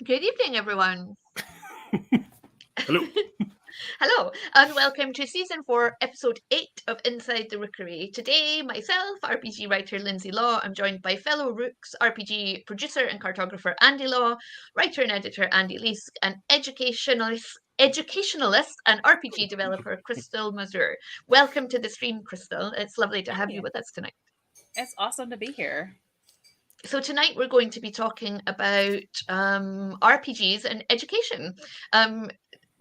Good evening, everyone. Hello. Hello, and welcome to Season 4, Episode 8 of Inside the Rookery. Today, myself, RPG writer Lindsay Law, I'm joined by fellow Rooks RPG producer and cartographer Andy Law, writer and editor Andy Leask, and educationalist and RPG developer Crystal Mazur. Welcome to the stream, Crystal. It's lovely to have you with us tonight. It's awesome to be here. So tonight we're going to be talking about RPGs and education.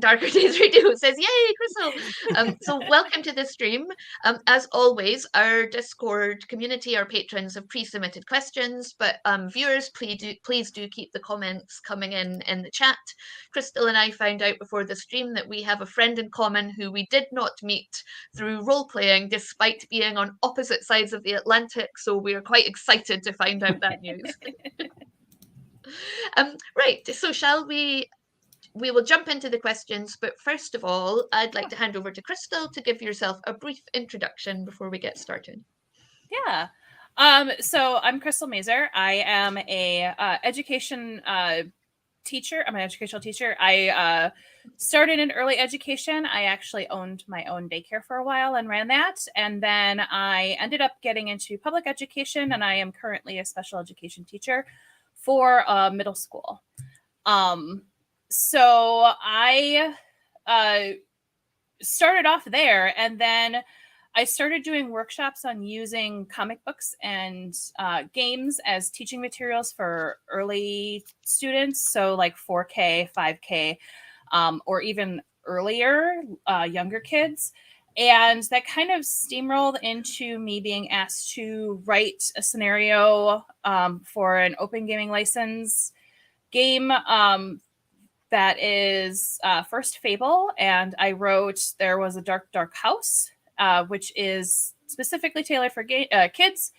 Darker Days Radio says, yay, Crystal. So welcome to the stream. As always, our Discord community, our patrons have pre-submitted questions, but viewers, please do keep the comments coming in the chat. Crystal and I found out before the stream that we have a friend in common who we did not meet through role-playing, despite being on opposite sides of the Atlantic, so we are quite excited to find out that news. Right, so shall we will jump into the questions, but first of all, I'd like to hand over to Crystal to give yourself a brief introduction before we get started. Yeah. So I'm Crystal Mazur. I am a education teacher. I'm an educational teacher. I started in early education. I actually owned my own daycare for a while and ran that. And then I ended up getting into public education, and I am currently a special education teacher for middle school. So I started off there, and then I started doing workshops on using comic books and games as teaching materials for early students. So like 4K, 5K, or even earlier, younger kids. And that kind of steamrolled into me being asked to write a scenario for an open gaming license game that is first Fable, and I wrote There Was a Dark, Dark House, which is specifically tailored for kids.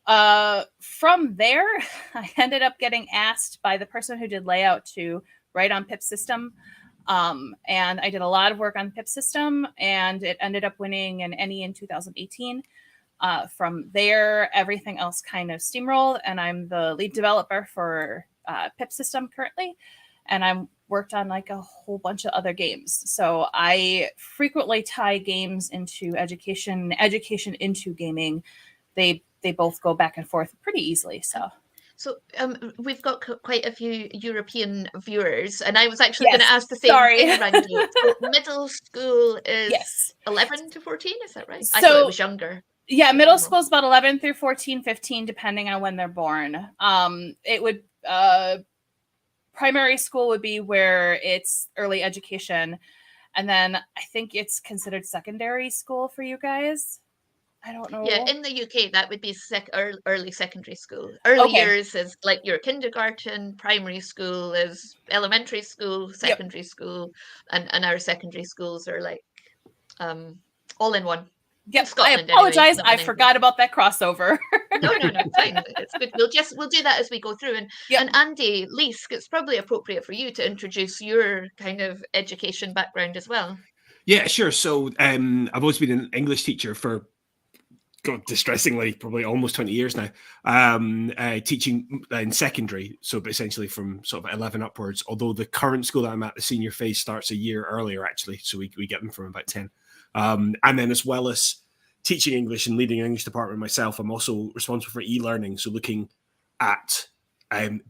From there, I ended up getting asked by the person who did layout to write on Pip System, and I did a lot of work on Pip System, and it ended up winning an NE in 2018. From there, everything else kind of steamrolled, and I'm the lead developer for Pip System currently, and I'm worked on like a whole bunch of other games. So I frequently tie games into education into gaming. They both go back and forth pretty easily. So we've got quite a few European viewers, and I was actually going to ask the same thing, Randy. So middle school is 11 to 14, is that right? I thought it was younger. Yeah, middle school is about 11 through 14, 15, depending on when they're born. It would... primary school would be where it's early education. And then I think it's considered secondary school for you guys. I don't know. Yeah, in the UK, that would be early secondary school. Early years is like your kindergarten, primary school is elementary school, secondary school, and our secondary schools are like all in one. Yep, Scotland, I apologize. Anyway, I forgot about that crossover. No, fine. It's good. We'll do that as we go through. And Andy Leask, it's probably appropriate for you to introduce your kind of education background as well. Yeah, sure. So I've always been an English teacher for, distressingly, probably almost 20 years now, teaching in secondary, so essentially from sort of 11 upwards, although the current school that I'm at, the senior phase, starts a year earlier, actually, so we get them from about 10. And then as well as teaching English and leading an English department myself, I'm also responsible for e-learning, so looking at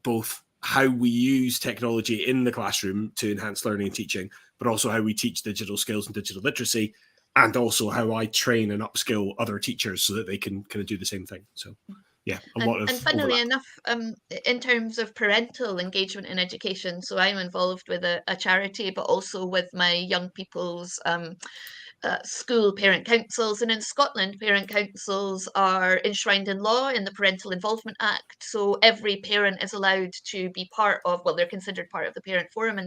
both how we use technology in the classroom to enhance learning and teaching, but also how we teach digital skills and digital literacy, and also how I train and upskill other teachers so that they can kind of do the same thing. So, yeah, lot of. And funnily enough, in terms of parental engagement in education, so I'm involved with a charity, but also with my young people's school parent councils, and in Scotland parent councils are enshrined in law in the Parental Involvement Act, so every parent is allowed to be part of, well, they're considered part of the parent forum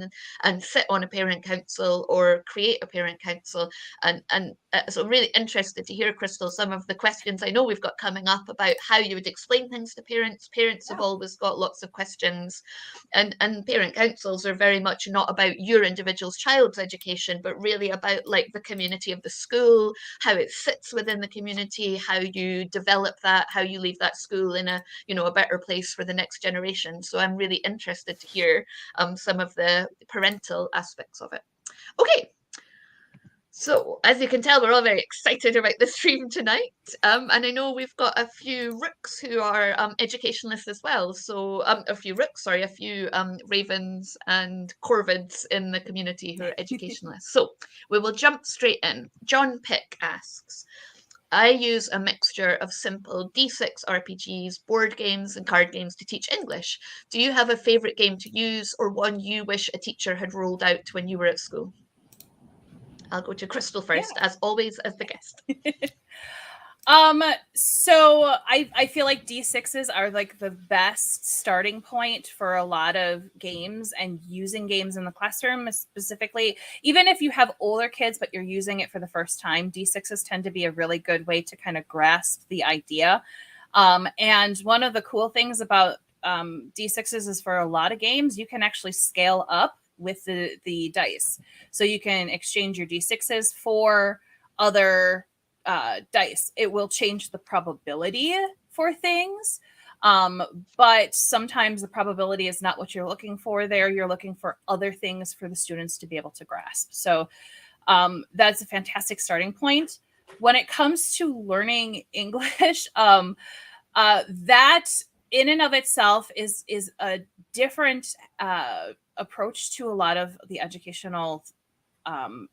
and sit on a parent council or create a parent council, and so I'm really interested to hear, Crystal, some of the questions I know we've got coming up about how you would explain things to parents have always got lots of questions, and parent councils are very much not about your individual's child's education, but really about like the community community of the school, how it sits within the community, how you develop that, how you leave that school in a, you know, a better place for the next generation. So I'm really interested to hear some of the parental aspects of it. Okay. So, as you can tell, we're all very excited about this stream tonight. And I know we've got a few Rooks who are educationalists as well. So, a few Rooks, sorry, a few Ravens and Corvids in the community who are educationalists. So, we will jump straight in. John Pick asks, I use a mixture of simple D6 RPGs, board games, and card games to teach English. Do you have a favorite game to use or one you wish a teacher had rolled out when you were at school? I'll go to Crystal first, as always, as the guest. So I feel like D6s are like the best starting point for a lot of games, and using games in the classroom specifically, even if you have older kids, but you're using it for the first time, D6s tend to be a really good way to kind of grasp the idea. And one of the cool things about D6s is for a lot of games, you can actually scale up with the dice. So you can exchange your D6s for other dice. It will change the probability for things. But sometimes the probability is not what you're looking for there. You're looking for other things for the students to be able to grasp. So that's a fantastic starting point. When it comes to learning English, that in and of itself is a different approach to a lot of the educational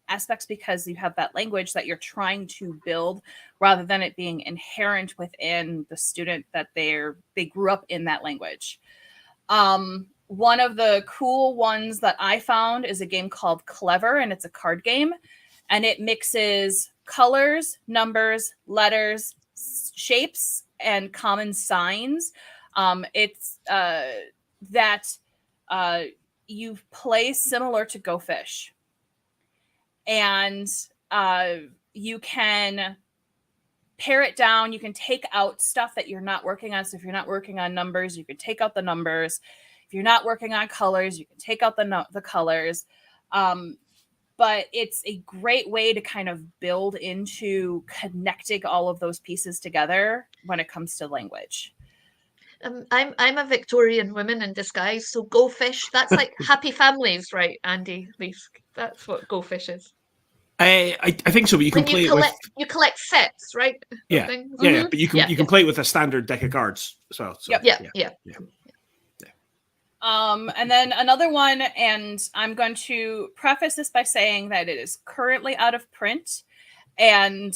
aspects, because you have that language that you're trying to build rather than it being inherent within the student that they grew up in that language. One of the cool ones that I found is a game called Clever, and it's a card game, and it mixes colors, numbers, letters, shapes, and common signs. It's that you play similar to Go Fish, and you can pare it down. You can take out stuff that you're not working on. So if you're not working on numbers, you can take out the numbers. If you're not working on colors, you can take out the colors. But it's a great way to kind of build into connecting all of those pieces together when it comes to language. I'm a Victorian woman in disguise, so Go Fish, that's like happy families, right, Andy? That's what Go Fish is. I think so, but you can play it with... You collect sets, right? Yeah, yeah, but you can play it with a standard deck of cards as well. So, yeah. And then another one, and I'm going to preface this by saying that it is currently out of print, and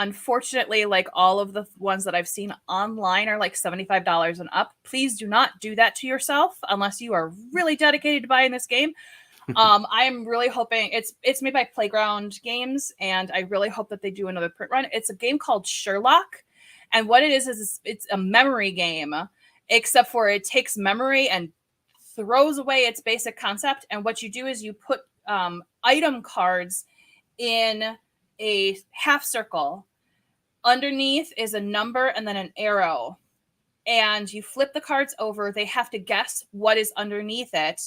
unfortunately, like all of the ones that I've seen online are like $75 and up. Please do not do that to yourself unless you are really dedicated to buying this game. I'm really hoping it's made by Playground Games, and I really hope that they do another print run. It's a game called Sherlock, and what it is it's a memory game, except for it takes memory and throws away its basic concept. And what you do is you put item cards in a half circle. Underneath is a number and then an arrow. And you flip the cards over. They have to guess what is underneath it.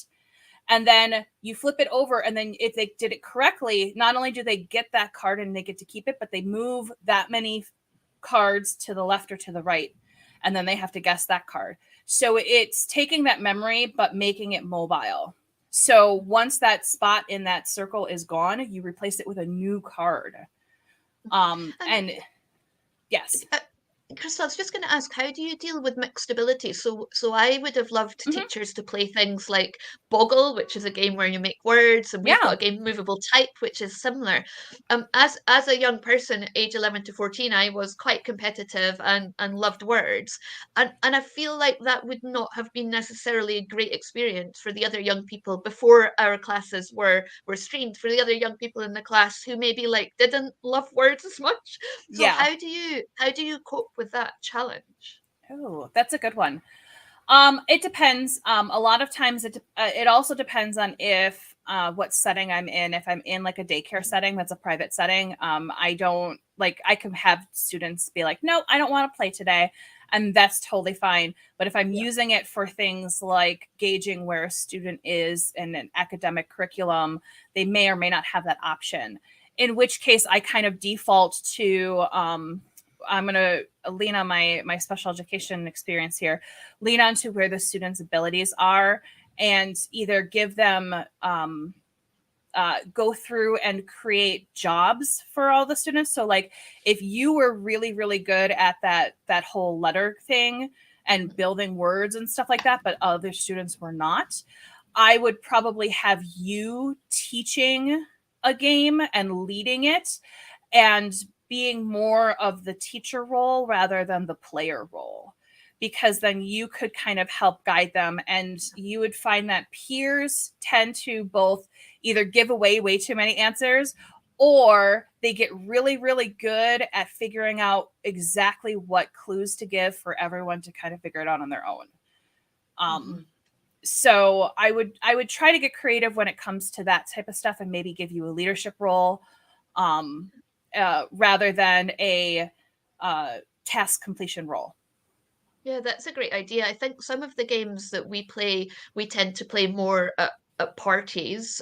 And then you flip it over. And then if they did it correctly, not only do they get that card and they get to keep it, but they move that many cards to the left or to the right. And then they have to guess that card. So it's taking that memory, but making it mobile. So once that spot in that circle is gone, you replace it with a new card. And yes. Crystal, I was just going to ask, how do you deal with mixed ability? So I would have loved teachers to play things like Boggle, which is a game where you make words, and we've got a game Movable Type, which is similar. As a young person, age 11 to 14, I was quite competitive and loved words, and I feel like that would not have been necessarily a great experience for the other young people before our classes were streamed. For the other young people in the class who maybe like didn't love words as much. So how do you cope with that challenge? Oh, that's a good one. It depends. A lot of times it also depends on if what setting I'm in. If I'm in like a daycare setting, that's a private setting. I can have students be like, no, I don't want to play today. And that's totally fine. But if I'm using it for things like gauging where a student is in an academic curriculum, they may or may not have that option. in which case I kind of default to I'm going to lean on my special education experience here, lean on to where the students' abilities are, and either give them go through and create jobs for all the students. So like if you were really, really good at that whole letter thing and building words and stuff like that, but other students were not, I would probably have you teaching a game and leading it and being more of the teacher role rather than the player role, because then you could kind of help guide them, and you would find that peers tend to both either give away way too many answers, or they get really, really good at figuring out exactly what clues to give for everyone to kind of figure it out on their own. So I would try to get creative when it comes to that type of stuff, and maybe give you a leadership role rather than a task completion role. Yeah, that's a great idea. I think some of the games that we play, we tend to play more at parties,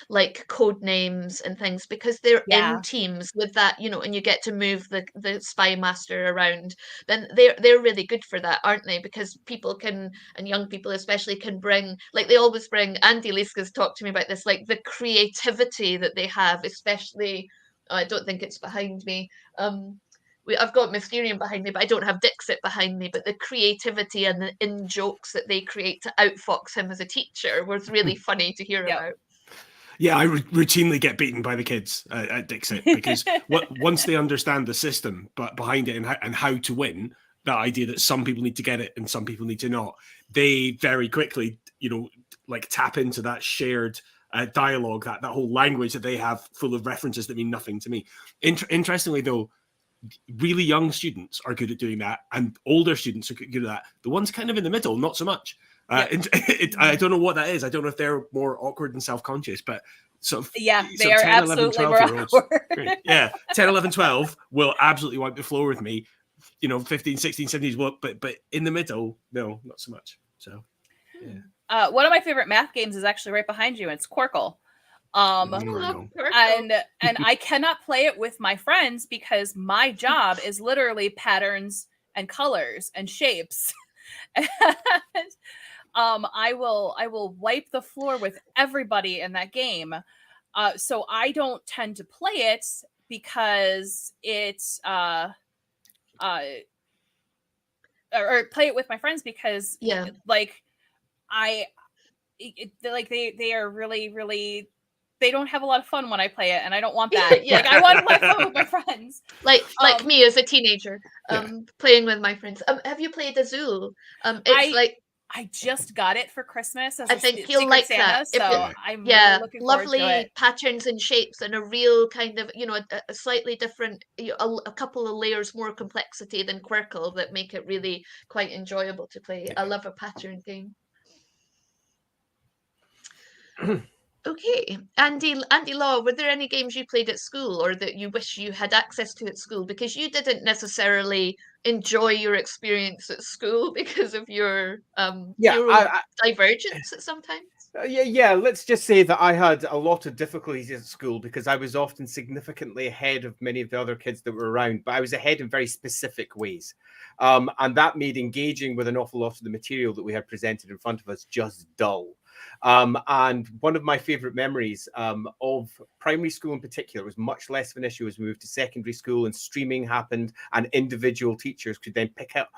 like code names and things, because they're in teams with that, and you get to move the spy master around. Then they're really good for that, aren't they? Because people can, and young people especially, can bring, like they always bring. Andy Liska's talked to me about this, like the creativity that they have, especially. I don't think it's behind me. I've got Mysterium behind me, but I don't have Dixit behind me. But the creativity and the in jokes that they create to outfox him as a teacher was really funny to hear about. Yeah, I routinely get beaten by the kids at Dixit because once they understand the system but behind it and how to win, that idea that some people need to get it and some people need to not, they very quickly, like tap into that shared dialogue, that whole language that they have full of references that mean nothing to me. Interestingly, though, really young students are good at doing that, and older students are good at that. The ones kind of in the middle, not so much. I don't know what that is. I don't know if they're more awkward and self-conscious, but they are 10, absolutely 11, 12 more year olds, awkward. 10, 11, 12 will absolutely wipe the floor with me. 15, 16, 17, but in the middle, no, not so much. So, yeah. One of my favorite math games is actually right behind you. It's Quirkle. And I cannot play it with my friends because my job is literally patterns and colors and shapes. And, I will wipe the floor with everybody in that game. So I don't tend to play it because it's or play it with my friends because like they are really, really, they don't have a lot of fun when I play it, and I don't want that. Like I want to play fun with my friends. Like me as a teenager, playing with my friends. Have you played Azul? I just got it for Christmas as I think you'll Secret like Santa, that. So I'm really looking forward to it. Lovely patterns and shapes and a real kind of, a slightly different, a couple of layers more complexity than Quirkle that make it really quite enjoyable to play. I love a pattern game. Okay, Andy Law, were there any games you played at school or that you wish you had access to at school? Because you didn't necessarily enjoy your experience at school because of your divergence at sometimes. Let's just say that I had a lot of difficulties at school because I was often significantly ahead of many of the other kids that were around, but I was ahead in very specific ways. And that made engaging with an awful lot of the material that we had presented in front of us just dull. And one of my favorite memories of primary school in particular was much less of an issue as we moved to secondary school and streaming happened and individual teachers could then pick out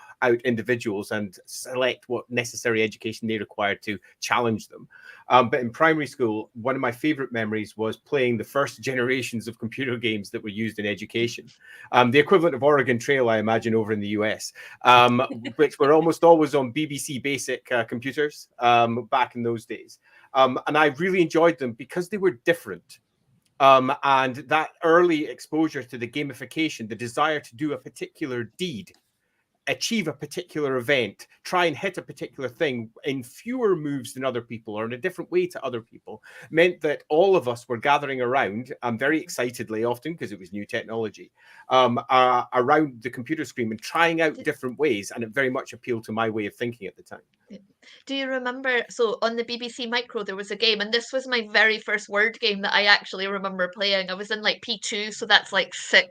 individuals and select what necessary education they required to challenge them. But in primary school, one of my favorite memories was playing the first generations of computer games that were used in education. The equivalent of Oregon Trail, I imagine, over in the US, which were almost always on BBC Basic computers back in those days. And I really enjoyed them because they were different. And that early exposure to the gamification, the desire to do a particular deed, achieve a particular event, try and hit a particular thing in fewer moves than other people or in a different way to other people, meant that all of us were gathering around, very excitedly often because it was new technology, around the computer screen and trying out different ways. And it very much appealed to my way of thinking at the time. Do you remember? So on the BBC Micro, there was a game, and this was my very first word game that I actually remember playing. I was in like P2, so that's like 6,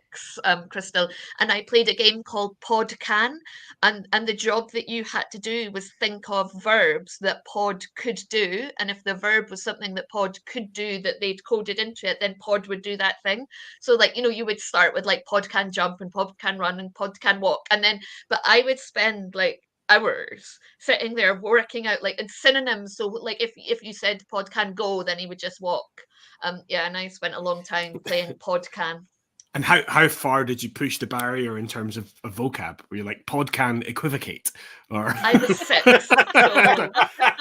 Crystal, and I played a game called Pod Can, and the job that you had to do was think of verbs that Pod could do, and if the verb was something that Pod could do that they'd coded into it, then Pod would do that thing. So like, you would start with like Pod can jump and Pod can run and Pod can walk, and then but I would spend like hours sitting there working out like in synonyms. So like if you said pod can go, then he would just walk. Yeah, and I spent a long time playing pod can. And how far did you push the barrier in terms of vocab? Were you like pod can equivocate, or I was 6.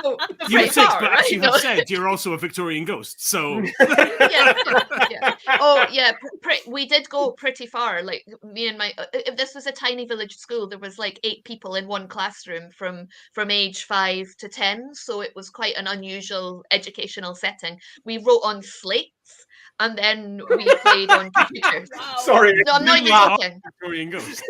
So you were 6, far, but right? as you have said, you're also a Victorian ghost. So yeah. Oh yeah, we did go pretty far. Like me and my, if this was a tiny village school, there was like 8 people in one classroom from age 5 to 10, so it was quite an unusual educational setting. We wrote on slates, and then we played on computers. Wow. Sorry, No, I'm not even joking. Victorian ghost.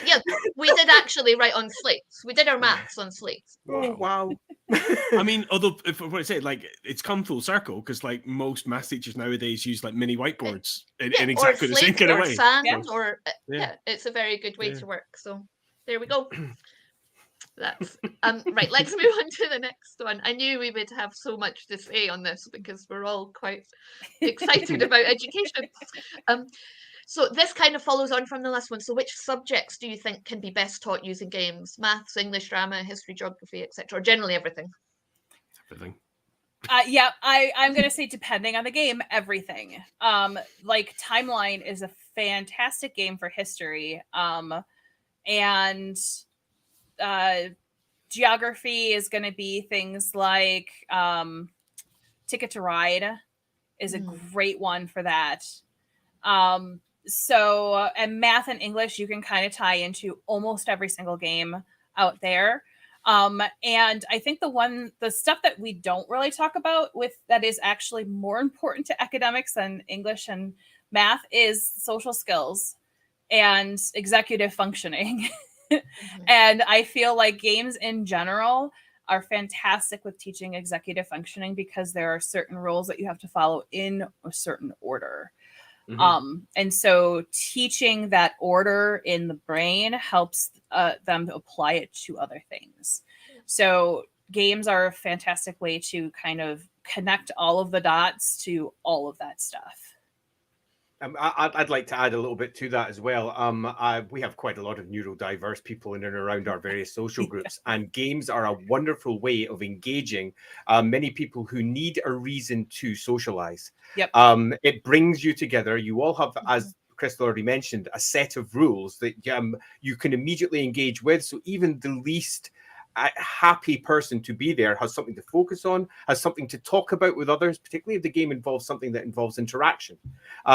Yeah, we did actually write on slates. We did our maths on slates. Oh wow! I mean, although if what I say, like it's come full circle because like most maths teachers nowadays use like mini whiteboards in exactly or the same slate, kind of or way. sand, Yeah. or Yeah. it's a very good way Yeah. to work. So there we go. That's right. Let's move on to the next one. I knew we would have so much to say on this because we're all quite excited about education. So this kind of follows on from the last one. So which subjects do you think can be best taught using games? Maths, English, drama, history, geography, etc., or generally everything? Everything. Yeah, I'm gonna say depending on the game, everything. Like Timeline is a fantastic game for history. And geography is gonna be things like Ticket to Ride is a great one for that. So and math and English you can kind of tie into almost every single game out there. And I think the stuff that we don't really talk about with that is actually more important to academics than English and math is social skills and executive functioning. And I feel like games in general are fantastic with teaching executive functioning because there are certain rules that you have to follow in a certain order. And so teaching that order in the brain helps them to apply it to other things. So games are a fantastic way to kind of connect all of the dots to all of that stuff. I'd like to add a little bit to that as well. We have quite a lot of neurodiverse people in and around our various social groups, and games are a wonderful way of engaging many people who need a reason to socialize. Yep. It brings you together. You all have, as Crystal already mentioned, a set of rules that you can immediately engage with. So even the least happy person to be there has something to focus on, has something to talk about with others, particularly if the game involves something that involves interaction,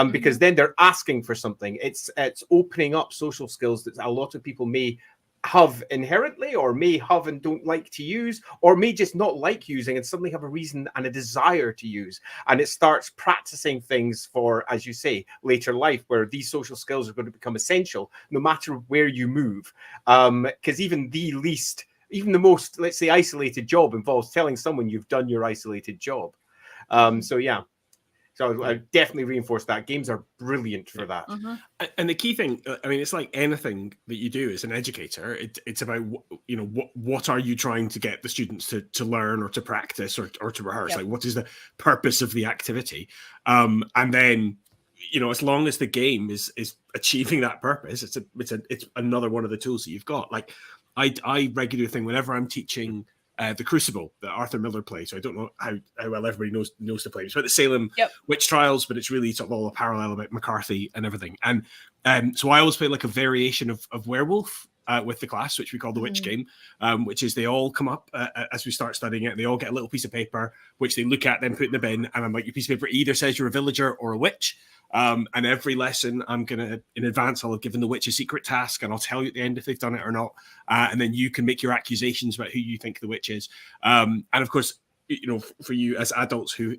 because then they're asking for something. It's opening up social skills that a lot of people may have inherently, or may have and don't like to use, or may just not like using and suddenly have a reason and a desire to use. And it starts practicing things for, as you say, later life, where these social skills are going to become essential no matter where you move. Because even the most, let's say, isolated job involves telling someone you've done your isolated job. So I definitely reinforce that. Games are brilliant for that. And the key thing, I mean, it's like anything that you do as an educator. It's about, what are you trying to get the students to learn or to practice or to rehearse? Yep. Like, what is the purpose of the activity? And then, as long as the game is achieving that purpose, it's another one of the tools that you've got. Like, I regularly think whenever I'm teaching the Crucible that Arthur Miller plays, so I don't know how well everybody knows to play. It's about the Salem witch trials, but it's really sort of all a parallel about McCarthy and everything. And so I always play like a variation of Werewolf with the class, which we call the Witch game, which is they all come up as we start studying it. They all get a little piece of paper, which they look at, then put in the bin. And I'm like, your piece of paper either says you're a villager or a witch. And every lesson I'm going to, in advance, I'll have given the witch a secret task and I'll tell you at the end if they've done it or not. And then you can make your accusations about who you think the witch is. And of course, for you as adults who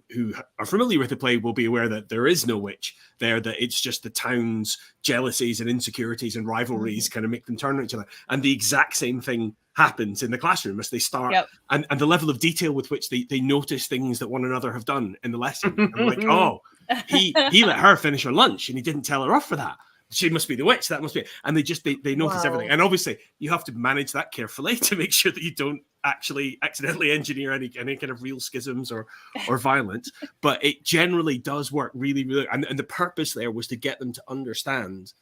are familiar with the play will be aware that there is no witch there, that it's just the town's jealousies and insecurities and rivalries kind of make them turn on each other. And the exact same thing happens in the classroom as they start, and the level of detail with which they notice things that one another have done in the lesson. And like, oh, he let her finish her lunch and he didn't tell her off for that. She must be the witch. That must be. And they notice everything. And obviously, you have to manage that carefully to make sure that you don't actually accidentally engineer any kind of real schisms or violence. But it generally does work really, really. And the purpose there was to get them to understand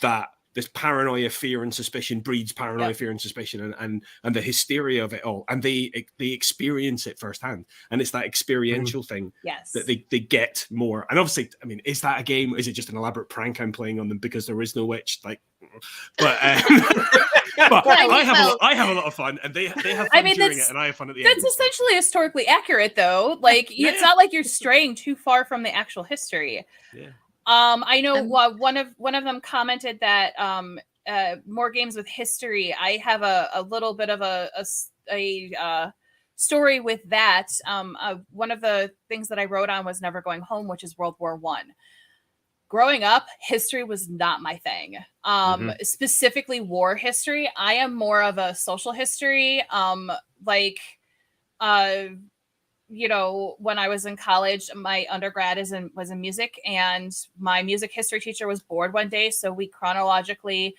that this paranoia, fear, and suspicion breeds paranoia, fear, and suspicion, and the hysteria of it all. And they experience it firsthand. And it's that experiential thing that they get more. And obviously, I mean, is that a game? Is it just an elaborate prank I'm playing on them because there is no witch? Like, but I have a lot of fun, and they have fun during it, and I have fun at the end. That's essentially historically accurate, though. Like, it's not like you're straying too far from the actual history. Yeah. I know one of them commented that more games with history. I have a little bit of a story with that. One of the things that I wrote on was Never Going Home, which is World War I. Growing up, history was not my thing. Specifically war history. I am more of a social history. When I was in college, my undergrad was in music, and my music history teacher was bored one day. So we chronologically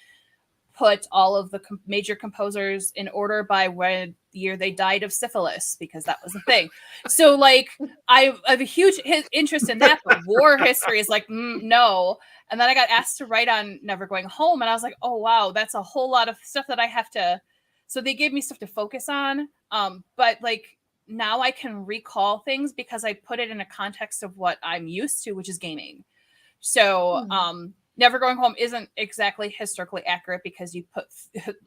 put all of the major composers in order by when year they died of syphilis, because that was the thing. So like, I have a huge interest in that, but war history is like, no. And then I got asked to write on Never Going Home, and I was like, oh, wow, that's a whole lot of stuff that I have to. So they gave me stuff to focus on. But like, now I can recall things because I put it in a context of what I'm used to, which is gaming. So Never Going Home isn't exactly historically accurate because you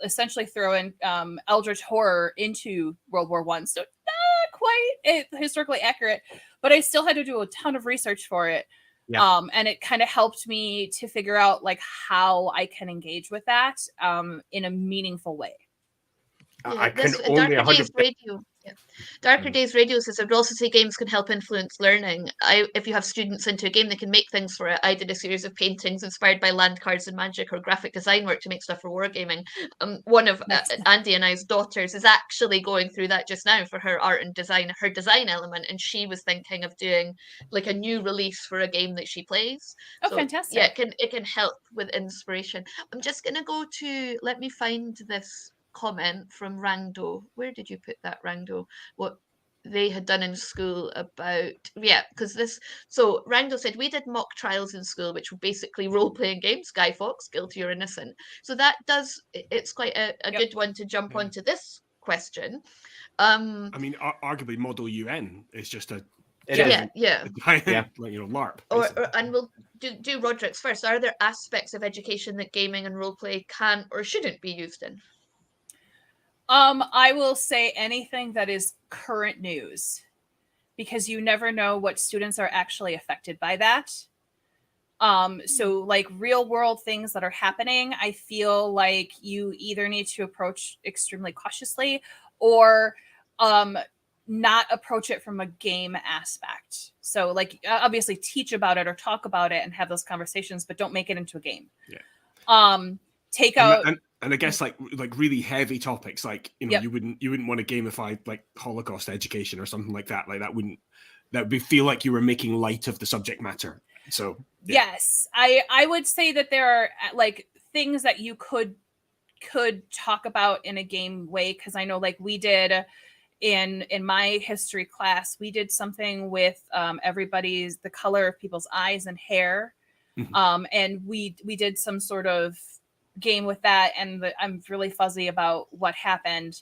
essentially throw in Eldritch horror into World War I. So not quite historically accurate, but I still had to do a ton of research for it. Yeah. And it kind of helped me to figure out like how I can engage with that in a meaningful way. I can only 100%. Darker Days Radio says, I would also say games can help influence learning. If you have students into a game, they can make things for it. I did a series of paintings inspired by land cards and magic, or graphic design work to make stuff for wargaming. One of Andy and I's daughters is actually going through that just now for her art and design, her design element, and she was thinking of doing like a new release for a game that she plays. Oh, so, fantastic. Yeah, it can help with inspiration. I'm just going to go to, let me find this comment from Rangdo. Where did you put that, Rangdo? What they had done in school about, so Rangdo said, we did mock trials in school, which were basically role-playing games, Guy Fawkes, guilty or innocent. So that it's quite a good one to jump onto this question. I mean, arguably Model UN is just a LARP. And we'll do Roderick's first. Are there aspects of education that gaming and roleplay can or shouldn't be used in? I will say anything that is current news, because you never know what students are actually affected by that. So like real world things that are happening, I feel like you either need to approach extremely cautiously or not approach it from a game aspect. So like obviously teach about it or talk about it and have those conversations, but don't make it into a game. Yeah. And I guess like really heavy topics, like you wouldn't want to gamify like Holocaust education or something like that. Like that would feel like you were making light of the subject matter. So yes, I would say that there are like things that you could talk about in a game way, because I know like we did in my history class, we did something with the color of people's eyes and hair, and we did some sort of game with that, and I'm really fuzzy about what happened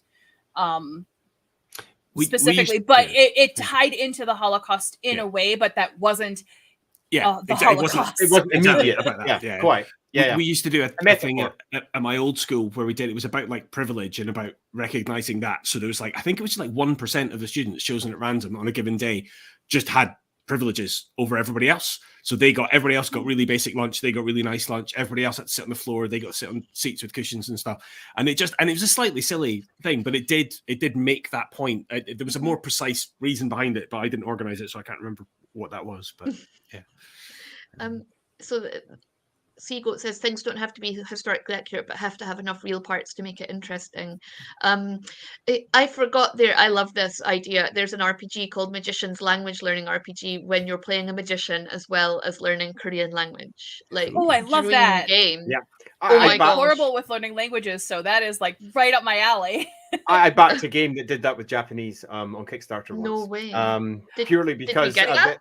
specifically, but it tied into the Holocaust in a way, but that wasn't Holocaust. It wasn't immediate about that. Yeah, quite. Yeah, we used to do a thing at my old school where it was about like privilege and about recognizing that. So there was like, I think it was like 1% of the students chosen at random on a given day just had privileges over everybody else. So everybody else got really basic lunch. They got really nice lunch. Everybody else had to sit on the floor. They got to sit on seats with cushions and stuff. And it was a slightly silly thing, but it did make that point. There was a more precise reason behind it, but I didn't organize it, so I can't remember what that was. But yeah. So Seagoat says things don't have to be historically accurate, but have to have enough real parts to make it interesting. I forgot there. I love this idea. There's an RPG called Magician's Language Learning RPG when you're playing a magician as well as learning Korean language. Like, Oh, I love dream that game. Yeah. Oh my I'm gosh. horrible with learning languages, so that is like right up my alley. I backed a game that did that with Japanese on Kickstarter once. No way. Purely Did we because get that?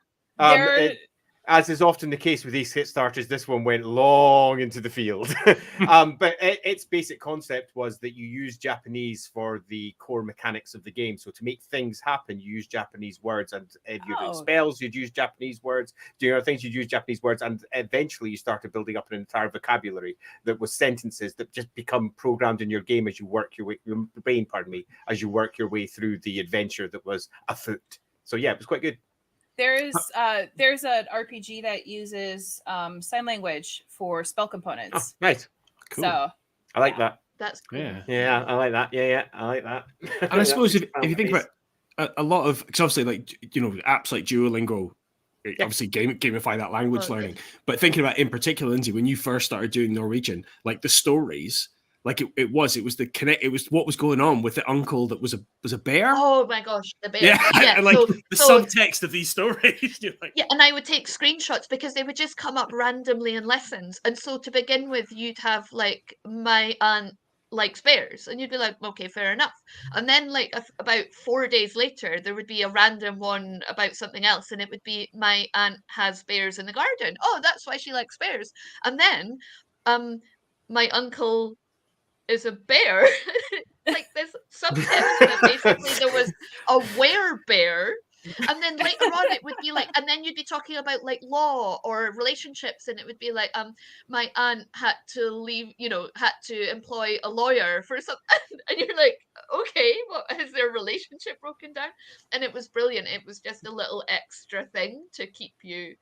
as is often the case with these Kickstarters, this one went long into the field. But its basic concept was that you use Japanese for the core mechanics of the game. So to make things happen, you use Japanese words, and if you're doing spells, you'd use Japanese words. Doing other things, you'd use Japanese words, and eventually you started building up an entire vocabulary that was sentences that just become programmed in your game as you work your brain, as you work your way through the adventure that was afoot. So yeah, it was quite good. There's an RPG that uses sign language for spell components. Oh, nice. Cool. So I like that. That's cool. Yeah, I like that. Yeah, I like that. And I suppose if you think about a lot of, because obviously, like, you know, apps like Duolingo, obviously gamify that language learning. But thinking about in particular, Lindsay, when you first started doing Norwegian, like the stories, like it was what was going on with the uncle that was a bear. Oh my gosh, the bear. Yeah, Yeah. and like the subtext of these stories. You're like, yeah, and I would take screenshots because they would just come up randomly in lessons. And so to begin with, you'd have like my aunt likes bears, and you'd be like, okay, fair enough. And then like about 4 days later, there would be a random one about something else, and it would be my aunt has bears in the garden. Oh, that's why she likes bears. And then my uncle is a bear. Like this subtext that basically there was a werebear, and then later on it would be like, and then you'd be talking about like law or relationships, and it would be like my aunt had to leave, had to employ a lawyer for something, and you're like, okay, what has their relationship broken down? And it was brilliant. It was just a little extra thing to keep you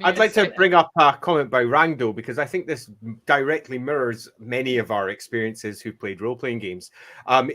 I'd like to bring up a comment by Rangdo, because I think this directly mirrors many of our experiences who played role-playing games.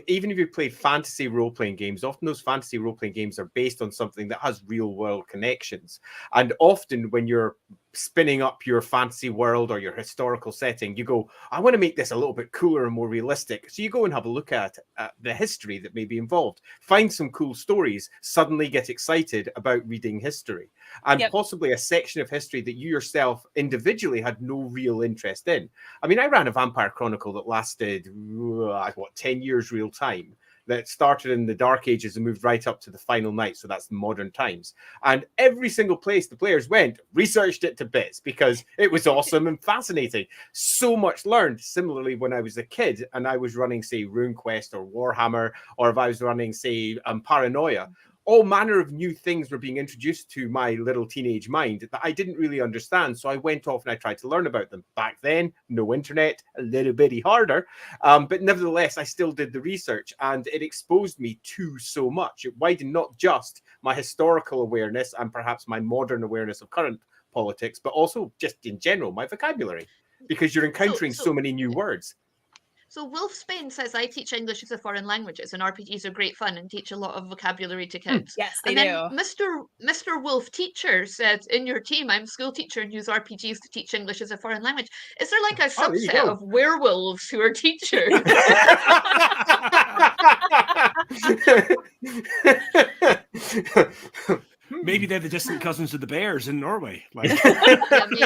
Even if you played fantasy role-playing games, often those fantasy role-playing games are based on something that has real-world connections. And often when you're spinning up your fantasy world or your historical setting, you go, I want to make this a little bit cooler and more realistic. So you go and have a look at the history that may be involved, find some cool stories, suddenly get excited about reading history, and possibly a section of history that you yourself individually had no real interest in. I mean, I ran a Vampire Chronicle that lasted 10 years real time, that started in the Dark Ages and moved right up to the Final Night. So that's modern times. And every single place the players went, researched it to bits because it was awesome and fascinating. So much learned. Similarly, when I was a kid and I was running, say, RuneQuest or Warhammer, or if I was running, say, Paranoia, all manner of new things were being introduced to my little teenage mind that I didn't really understand. So I went off and I tried to learn about them. Back then, no internet, a little bitty harder. But nevertheless, I still did the research, and it exposed me to so much. It widened not just my historical awareness and perhaps my modern awareness of current politics, but also just in general, my vocabulary, because you're encountering so many new words. So Wolfsbane says, I teach English as a foreign languages, and RPGs are great fun and teach a lot of vocabulary to kids. Yes, they and do. Then Mr. Wolf Teacher said, in your team, I'm a school teacher and use RPGs to teach English as a foreign language. Is there like a subset of werewolves who are teachers? Maybe they're the distant cousins of the bears in Norway. Like. Yeah, maybe.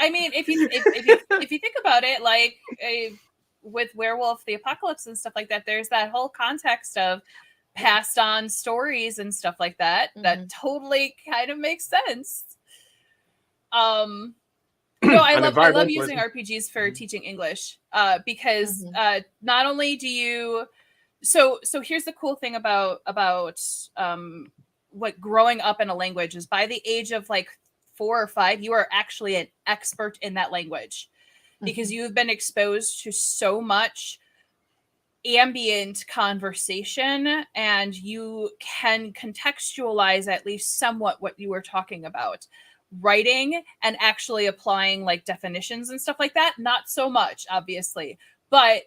I mean, if you think about it, like with Werewolf the Apocalypse and stuff like that, there's that whole context of passed on stories and stuff like that. Mm-hmm. That totally kind of makes sense. No, I love using RPGs for teaching English because not only do you so here's the cool thing about what growing up in a language is, by the age of like 4 or 5, you are actually an expert in that language because you've been exposed to so much ambient conversation, and you can contextualize at least somewhat what you were talking about. Writing and actually applying like definitions and stuff like that, not so much, obviously. But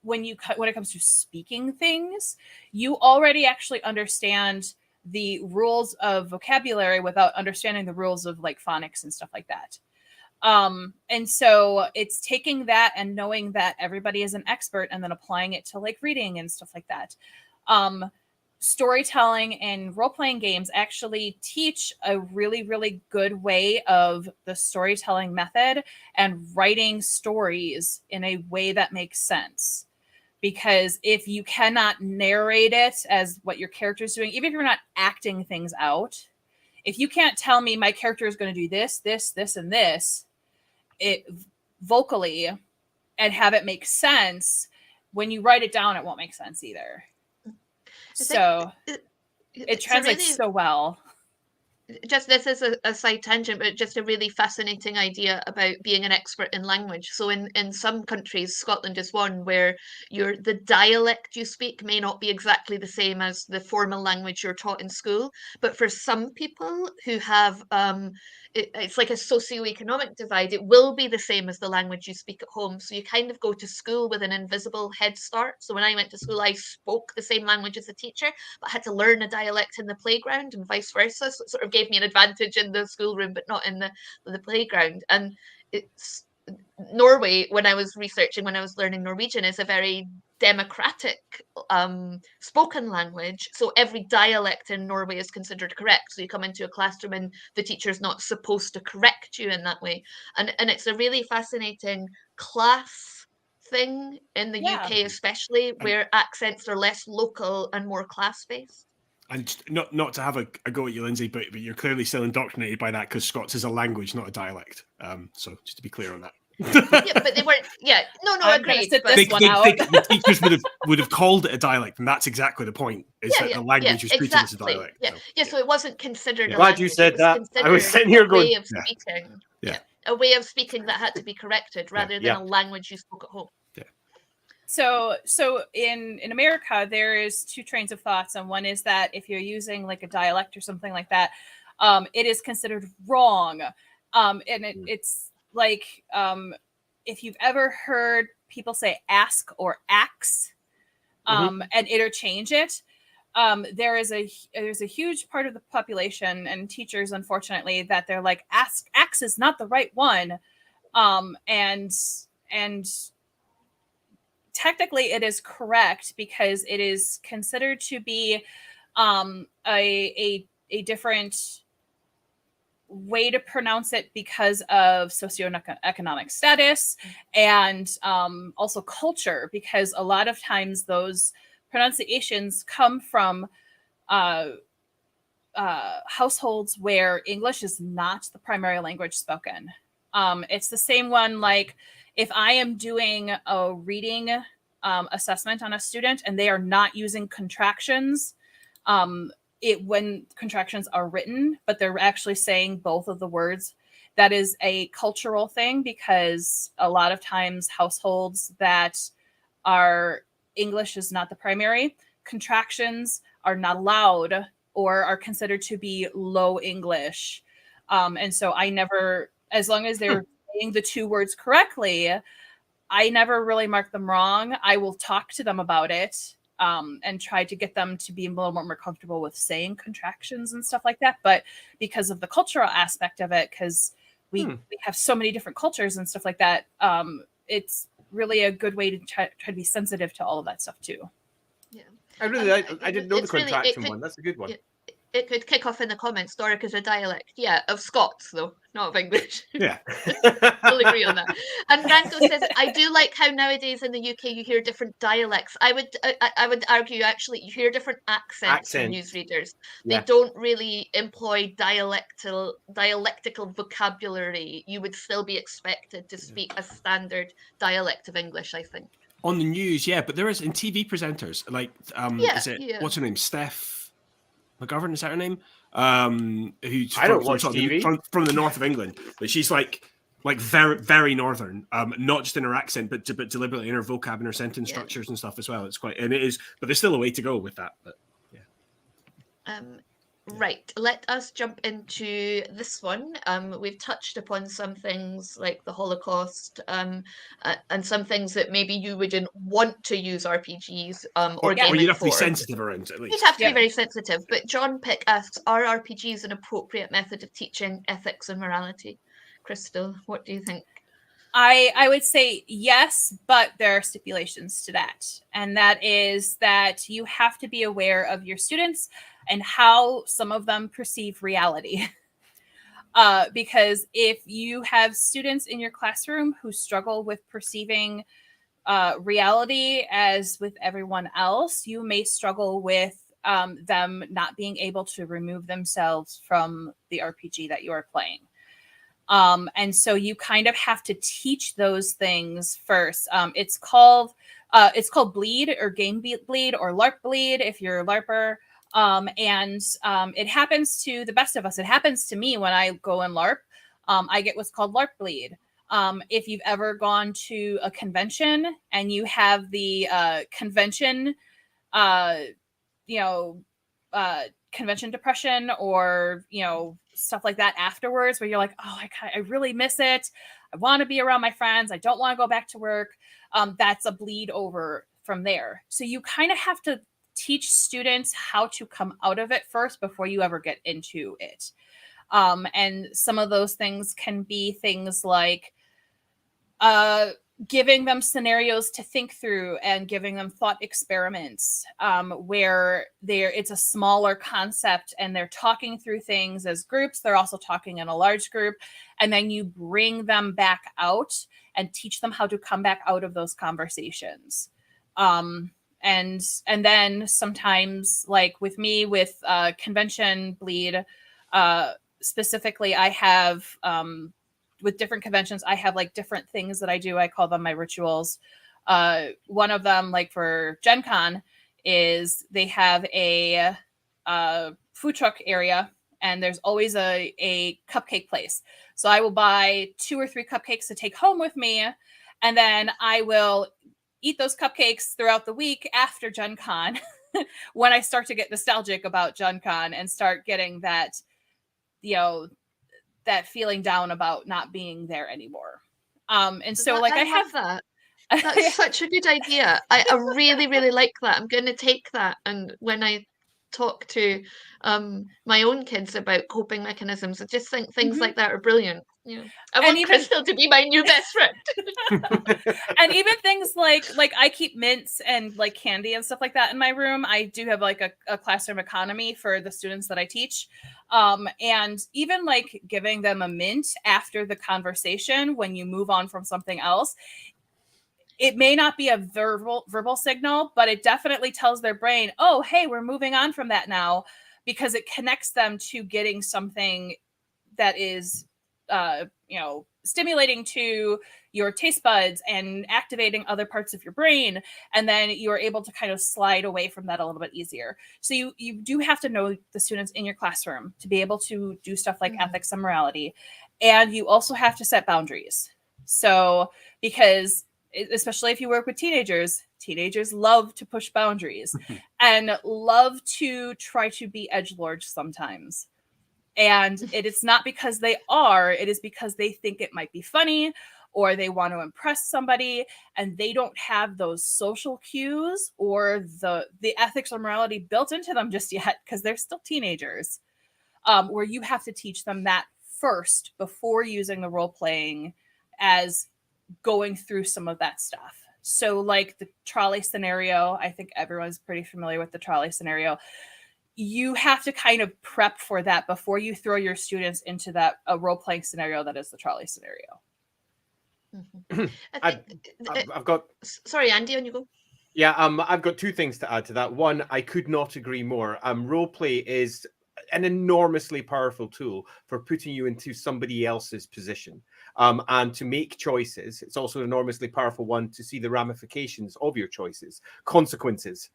when it comes to speaking things, you already actually understand the rules of vocabulary without understanding the rules of like phonics and stuff like that. And so it's taking that and knowing that everybody is an expert and then applying it to like reading and stuff like that. Storytelling and role-playing games actually teach a really, really good way of the storytelling method and writing stories in a way that makes sense. Because if you cannot narrate it as what your character is doing, even if you're not acting things out, if you can't tell me my character is going to do this, this, this, and this, it vocally and have it make sense, when you write it down, it won't make sense either. So it translates really, so well. Just this is a side tangent, but just a really fascinating idea about being an expert in language. So in some countries, Scotland is one, where the dialect you speak may not be exactly the same as the formal language you're taught in school. But for some people who have it's like a socioeconomic divide, it will be the same as the language you speak at home. So you kind of go to school with an invisible head start. So when I went to school, I spoke the same language as the teacher, but I had to learn a dialect in the playground and vice versa. So it sort of gave me an advantage in the schoolroom, but not in the playground. And it's Norway, when I was researching, when I was learning Norwegian, is a very democratic spoken language. So every dialect in Norway is considered correct. So you come into a classroom and the teacher's not supposed to correct you in that way. And it's a really fascinating class thing in the UK, especially, where accents are less local and more class-based. And not to have a go at you, Lindsay, but you're clearly still indoctrinated by that, because Scots is a language, not a dialect. So just to be clear on that. Yeah, but they weren't. Yeah, no, agreed. The teachers would have called it a dialect, and that's exactly the point. The language is treated as a dialect. So it wasn't considered. I'm glad you said that. I was sitting here going, way of speaking. A way of speaking that had to be corrected rather than a language you spoke at home. So in America, there is two trains of thoughts, and one is that if you're using like a dialect or something like that, it is considered wrong, and it's like if you've ever heard people say ask or axe, and interchange it, there's a huge part of the population and teachers, unfortunately, that they're like axe is not the right one, and technically it is correct because it is considered to be a different way to pronounce it because of socioeconomic status and also culture, because a lot of times those pronunciations come from households where English is not the primary language spoken. It's the same one, like if I am doing a reading assessment on a student and they are not using contractions, when contractions are written, but they're actually saying both of the words, that is a cultural thing, because a lot of times households that are English is not the primary, contractions are not allowed or are considered to be low English. And so I never, as long as they're saying the two words correctly, I never really mark them wrong. I will talk to them about it and try to get them to be a little more comfortable with saying contractions and stuff like that. But because of the cultural aspect of it, because we have so many different cultures and stuff like that, it's really a good way to try to be sensitive to all of that stuff too. Yeah, I didn't know the contraction one. That's a good one. It could kick off in the comments. Doric is a dialect, of Scots though, not of English. Yeah, we'll agree on that. And Ranko says, I do like how nowadays in the UK you hear different dialects. I would argue actually you hear different accents from newsreaders. They don't really employ dialectical vocabulary. You would still be expected to speak a standard dialect of English, I think. On the news, but there is in TV presenters like is it what's her name, Steph McGovern, is that her name? Who's I don't watch TV from the north of England, but she's like like very, very northern, not just in her accent, but deliberately in her vocab and her sentence structures and stuff as well. It's quite, and it is, but there's still a way to go with that. But yeah. Right, let us jump into this one. We've touched upon some things like the Holocaust, and some things that maybe you wouldn't want to use RPGs or gaming you'd have to be for. sensitive around at least. You'd have to be very sensitive. But John Pick asks, are RPGs an appropriate method of teaching ethics and morality? Crystal, what do you think? I would say yes, but there are stipulations to that. And that is that you have to be aware of your students and how some of them perceive reality. Because if you have students in your classroom who struggle with perceiving reality as with everyone else, you may struggle with them not being able to remove themselves from the RPG that you are playing. And so you kind of have to teach those things first. It's called bleed or game bleed or LARP bleed if you're a LARPer. It happens to the best of us. It happens to me when I go and LARP. I get what's called LARP bleed. If you've ever gone to a convention and you have the convention, convention depression or, stuff like that afterwards, where you're like, oh, I really miss it. I want to be around my friends. I don't want to go back to work. That's a bleed over from there. So you kind of have to teach students how to come out of it first before you ever get into it. And some of those things can be things like giving them scenarios to think through and giving them thought experiments where it's a smaller concept and they're talking through things as groups. They're also talking in a large group. And then you bring them back out and teach them how to come back out of those conversations. And then sometimes, like with me, with convention bleed, specifically, I have... with different conventions, I have like different things that I do. I call them my rituals. One of them, like for Gen Con, is they have a food truck area and there's always a cupcake place. So I will buy 2 or 3 cupcakes to take home with me. And then I will eat those cupcakes throughout the week after Gen Con when I start to get nostalgic about Gen Con and start getting that, that feeling down about not being there anymore. And so I have that. That's such a good idea. I really, really like that. I'm going to take that. And when I talk to my own kids about coping mechanisms, I just think things like that are brilliant. I want Crystal to be my new best friend. And even things like I keep mints and like candy and stuff like that in my room. I do have like a classroom economy for the students that I teach. And even like giving them a mint after the conversation when you move on from something else, it may not be a verbal signal, but it definitely tells their brain, oh, hey, we're moving on from that now, because it connects them to getting something that is, stimulating to your taste buds and activating other parts of your brain. And then you're able to kind of slide away from that a little bit easier. So you do have to know the students in your classroom to be able to do stuff like ethics and morality. And you also have to set boundaries. So, because especially if you work with teenagers love to push boundaries and love to try to be edgelords sometimes. And it's not because they are, it is because they think it might be funny or they want to impress somebody and they don't have those social cues or the ethics or morality built into them just yet because they're still teenagers, where you have to teach them that first before using the role playing as going through some of that stuff. So like the trolley scenario, I think everyone's pretty familiar with the trolley scenario. You have to kind of prep for that before you throw your students into that a role-playing scenario that is the trolley scenario. I've got... Sorry, Andy, on you go. Yeah, I've got 2 things to add to that. One, I could not agree more. Roleplay is an enormously powerful tool for putting you into somebody else's position and to make choices. It's also an enormously powerful one to see the ramifications of your choices, consequences.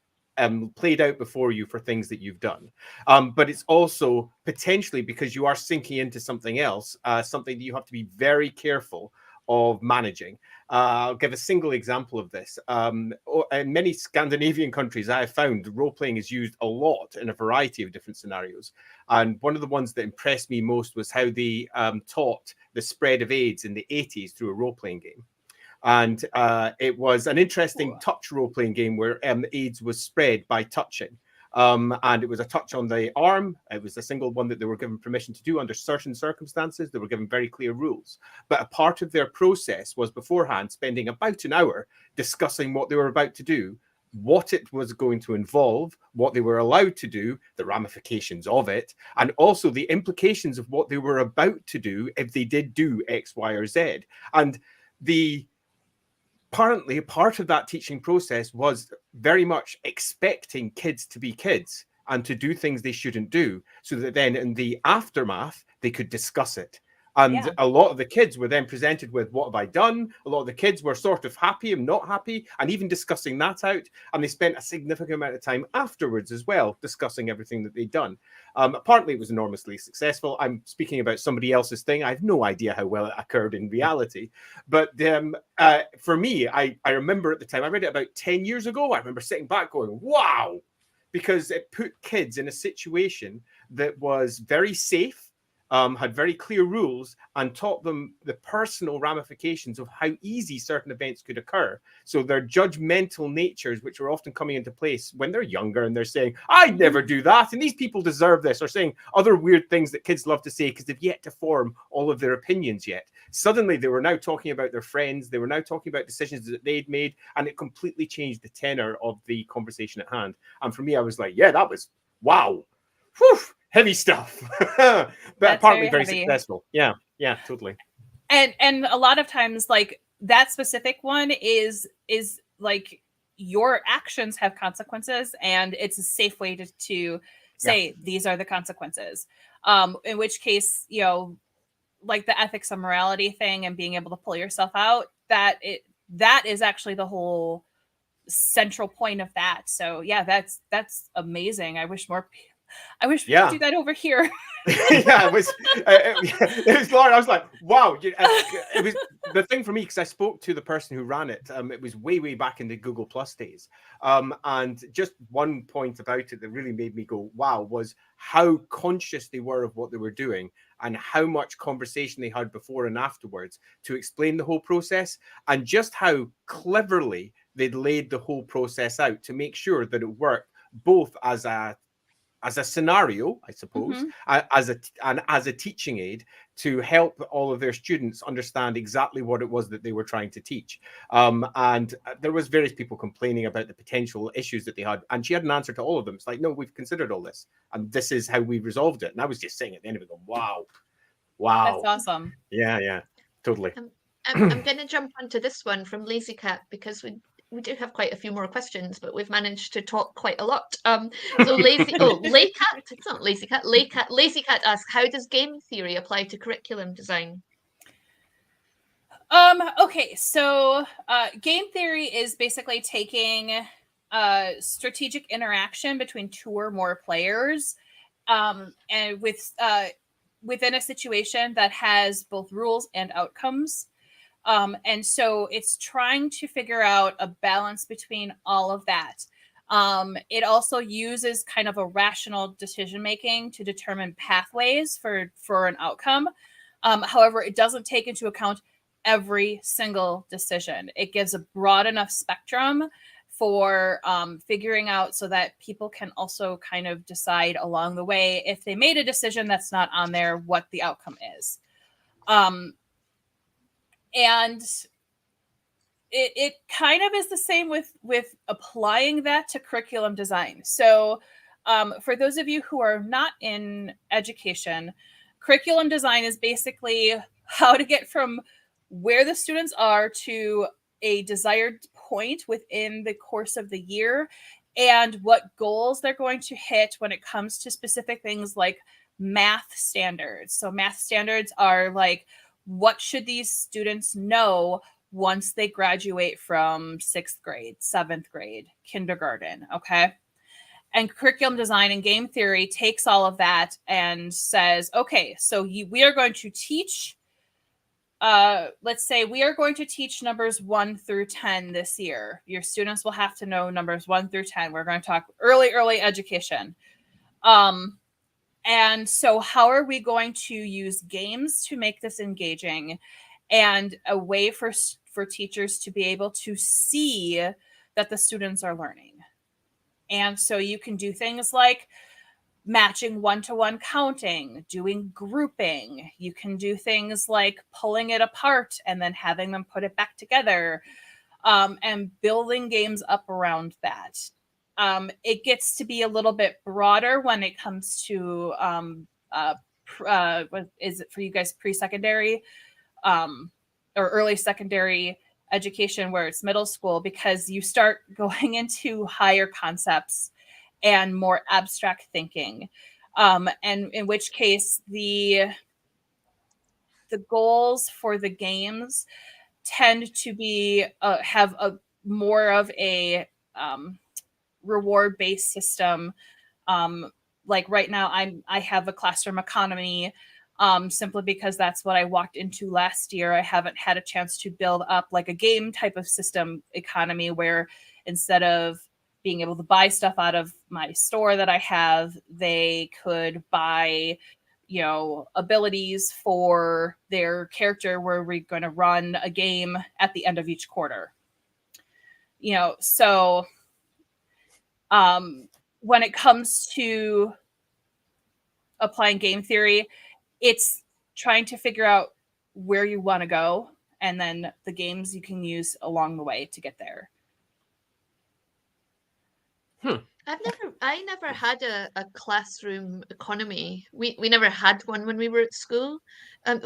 played out before you for things that you've done. But it's also potentially because you are sinking into something else, something that you have to be very careful of managing. I'll give a single example of this. In many Scandinavian countries, I have found role-playing is used a lot in a variety of different scenarios. And one of the ones that impressed me most was how they taught the spread of AIDS in the 80s through a role-playing game. And it was an interesting touch role-playing game where AIDS was spread by touching. And it was a touch on the arm. It was a single one that they were given permission to do under certain circumstances. They were given very clear rules. But a part of their process was beforehand spending about an hour discussing what they were about to do, what it was going to involve, what they were allowed to do, the ramifications of it, and also the implications of what they were about to do if they did do X, Y, or Z. And apparently, a part of that teaching process was very much expecting kids to be kids and to do things they shouldn't do, so that then in the aftermath, they could discuss it. And a lot of the kids were then presented with, what have I done? A lot of the kids were sort of happy and not happy, and even discussing that out. And they spent a significant amount of time afterwards as well, discussing everything that they'd done. Apparently, it was enormously successful. I'm speaking about somebody else's thing. I have no idea how well it occurred in reality. But for me, I remember at the time, I read it about 10 years ago. I remember sitting back going, wow, because it put kids in a situation that was very safe, had very clear rules, and taught them the personal ramifications of how easy certain events could occur. So their judgmental natures, which are often coming into place when they're younger and they're saying, I'd never do that, and these people deserve this, or saying other weird things that kids love to say because they've yet to form all of their opinions yet. Suddenly they were now talking about their friends, they were now talking about decisions that they'd made, and it completely changed the tenor of the conversation at hand. And for me, I was like, yeah, that was, wow. Whew. Heavy stuff, but apparently very successful. Yeah, totally. And a lot of times, like, that specific one is like, your actions have consequences, and it's a safe way to say these are the consequences. In which case, you know, like the ethics and morality thing and being able to pull yourself out, that is actually the whole central point of that. So yeah, that's amazing. I wish we could do that over here. It was Lauren. I was like, wow. It was the thing for me, because I spoke to the person who ran it. It was way back in the Google Plus days. And just one point about it that really made me go, wow, was how conscious they were of what they were doing and how much conversation they had before and afterwards to explain the whole process, and just how cleverly they'd laid the whole process out to make sure that it worked both as a scenario, I suppose, as a teaching aid to help all of their students understand exactly what it was that they were trying to teach. And there was various people complaining about the potential issues that they had, and she had an answer to all of them. It's like, no, we've considered all this, and this is how we resolved it. And I was just saying at the end of it, going, wow. That's awesome. Yeah, totally. I'm going to jump onto this one from Lazy Cat, because we do have quite a few more questions, but we've managed to talk quite a lot. So Laycat, it's not Lazy Cat, Lazy Cat asks, how does game theory apply to curriculum design? Okay, so game theory is basically taking strategic interaction between two or more players, and within a situation that has both rules and outcomes. And so it's trying to figure out a balance between all of that. It also uses kind of a rational decision making to determine pathways for an outcome. However, it doesn't take into account every single decision. It gives a broad enough spectrum for figuring out, so that people can also kind of decide along the way, if they made a decision that's not on there, what the outcome is. And it kind of is the same with applying that to curriculum design. So for those of you who are not in education, curriculum design is basically how to get from where the students are to a desired point within the course of the year, and what goals they're going to hit when it comes to specific things like math standards. So math standards are like, what should these students know once they graduate from 6th grade, 7th grade, kindergarten? Okay. And curriculum design and game theory takes all of that and says, okay, so we are going to teach, let's say we are going to teach numbers 1 through 10 this year. Your students will have to know numbers 1 through 10. We're going to talk early education. And so how are we going to use games to make this engaging and a way for teachers to be able to see that the students are learning? And so you can do things like matching one-to-one counting, doing grouping. You can do things like pulling it apart and then having them put it back together, and building games up around that. It gets to be a little bit broader when it comes to what is it for you guys, pre-secondary or early secondary education, where it's middle school, because you start going into higher concepts and more abstract thinking, and in which case the goals for the games tend to be have a more of a reward-based system. Like right now, I have a classroom economy, simply because that's what I walked into last year. I haven't had a chance to build up like a game type of system economy where instead of being able to buy stuff out of my store that I have, they could buy, you know, abilities for their character where we're going to run a game at the end of each quarter. You know, so when it comes to applying game theory, it's trying to figure out where you want to go and then the games you can use along the way to get there. I never had a classroom economy. We never had one when we were at school. And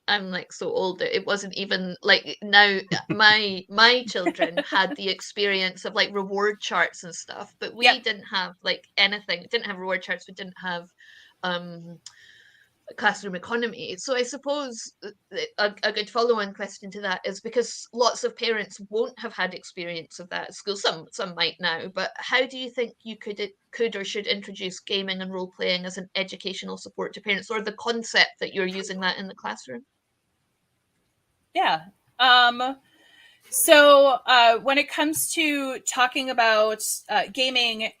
I'm like so old that it wasn't even like now my children had the experience of like reward charts and stuff, but we didn't have like anything. We didn't have reward charts, we didn't have classroom economy. So I suppose a good follow-on question to that is, because lots of parents won't have had experience of that at school, some might now, but how do you think you could or should introduce gaming and role-playing as an educational support to parents, or the concept that you're using that in the classroom? Yeah. So when it comes to talking about gaming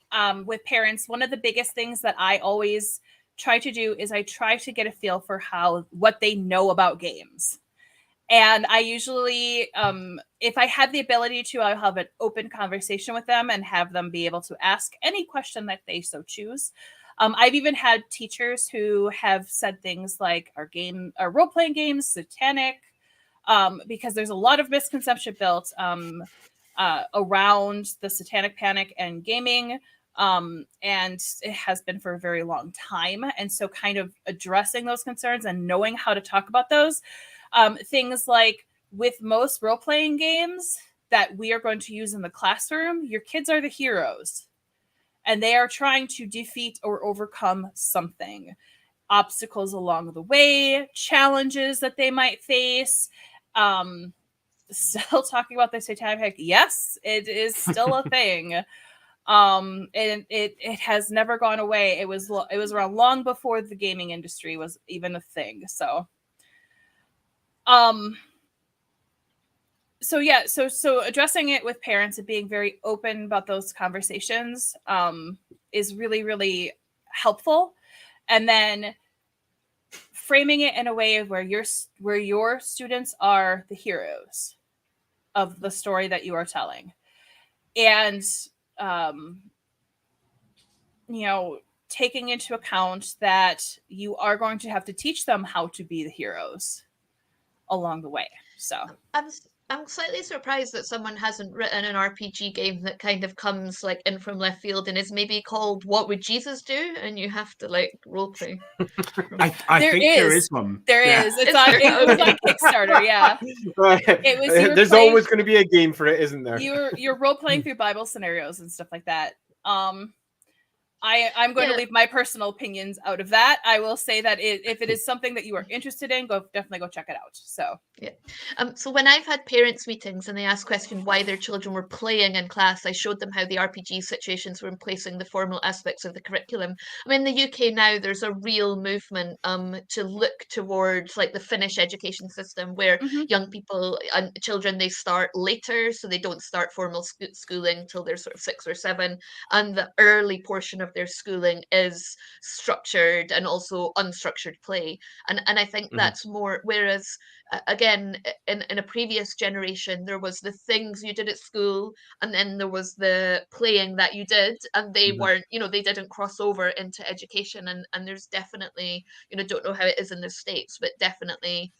with parents, one of the biggest things that I always try to do is I try to get a feel for what they know about games. And I usually, if I have the ability to, I'll have an open conversation with them and have them be able to ask any question that they so choose. I've even had teachers who have said things like, our role-playing games satanic, because there's a lot of misconception built around the satanic panic and gaming. And it has been for a very long time. And so kind of addressing those concerns and knowing how to talk about those, things like with most role-playing games that we are going to use in the classroom, your kids are the heroes and they are trying to defeat or overcome something, obstacles along the way, challenges that they might face. Still talking about the satanic panic. Yes, it is still a thing. And it has never gone away. It was around long before the gaming industry was even a thing. So so addressing it with parents and being very open about those conversations is really, really helpful. And then framing it in a way where your students are the heroes of the story that you are telling. And you know, taking into account that you are going to have to teach them how to be the heroes along the way. So I'm slightly surprised that someone hasn't written an RPG game that kind of comes like in from left field and is maybe called "What Would Jesus Do?" and you have to like role play. I think there is one. There is. It was on Kickstarter. Yeah. Right. There's always going to be a game for it, isn't there? You're role playing through Bible scenarios and stuff like that. I'm going Yeah. to leave my personal opinions out of that. I will say that if it is something that you are interested in, definitely go check it out. So Yeah. So when I've had parents meetings and they ask question why their children were playing in class, I showed them how the RPG situations were replacing the formal aspects of the curriculum. I mean, in the UK now, there's a real movement to look towards like the Finnish education system, where young people and children, they start later, so they don't start formal schooling till they're sort of 6 or 7, and the early portion of their schooling is structured and also unstructured play. And I think that's more, whereas again, in a previous generation, there was the things you did at school, and then there was the playing that you did, and they weren't, they didn't cross over into education. And there's definitely, don't know how it is in the States, but definitely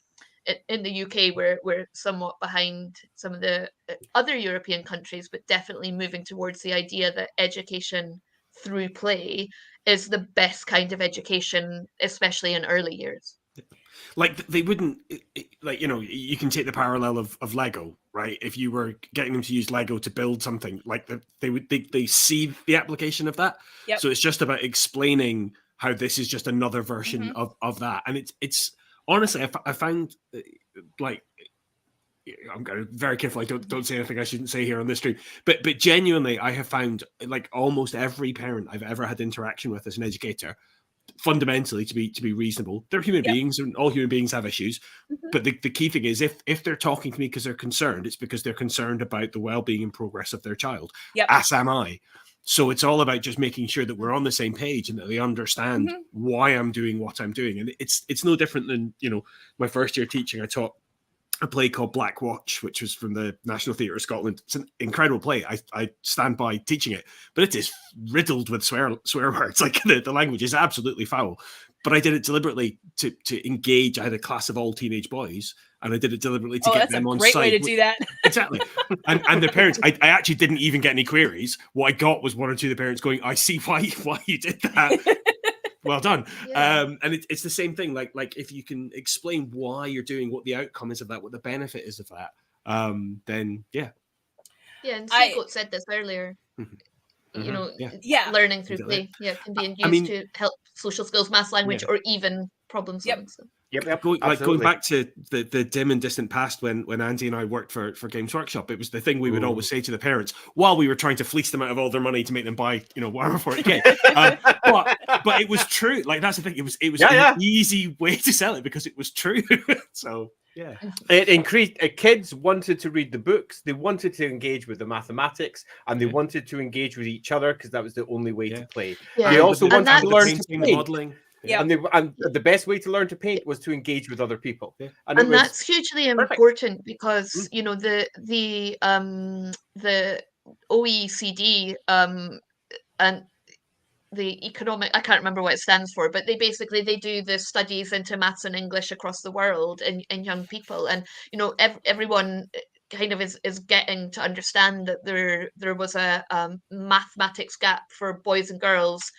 in the UK, we're somewhat behind some of the other European countries, but definitely moving towards the idea that education through play is the best kind of education, especially in early years. Like they wouldn't, like, you can take the parallel of Lego, right? If you were getting them to use Lego to build something, like they see the application of that. Yep. So it's just about explaining how this is just another version of that. And it's honestly, I found like, I'm going to be very careful. I don't say anything I shouldn't say here on this stream, but genuinely, I have found like almost every parent I've ever had interaction with as an educator, fundamentally to be reasonable. They're human beings, and all human beings have issues. But the key thing is, if they're talking to me because they're concerned, it's because they're concerned about the well-being and progress of their child. As am I. So it's all about just making sure that we're on the same page and that they understand why I'm doing what I'm doing. And it's no different than, my first year teaching. I taught a play called Black Watch, which was from the National Theatre of Scotland. It's an incredible play. I stand by teaching it, but it is riddled with swear words. Like the language is absolutely foul. But I did it deliberately to engage. I had a class of all teenage boys, and I did it deliberately to get them on side. That's a great way to do that. Exactly. And the parents, I actually didn't even get any queries. What I got was one or two of the parents going, "I see why you did that." Well done. Yeah. And it's the same thing. Like if you can explain why you're doing, what the outcome is of that, what the benefit is of that, then yeah. Yeah, and Seagoat said this earlier. Learning through play, can be used to help social skills, maths, language, or even problem solving. Going back to the dim and distant past when Andy and I worked for Games Workshop, it was the thing we would always say to the parents while we were trying to fleece them out of all their money to make them buy, Warhammer 40K. But it was true. Like that's the thing. It was an easy way to sell it because it was true. So yeah, it increased. Kids wanted to read the books. They wanted to engage with the mathematics, and they wanted to engage with each other because that was the only way to play. Yeah. They also wanted to learn to painting, paint. modeling. Yeah. And the best way to learn to paint was to engage with other people. Yeah. And that's hugely important because the OECD and the economic, I can't remember what it stands for, but they do the studies into maths and English across the world in young people, and everyone kind of is getting to understand that there was a mathematics gap for boys and girls,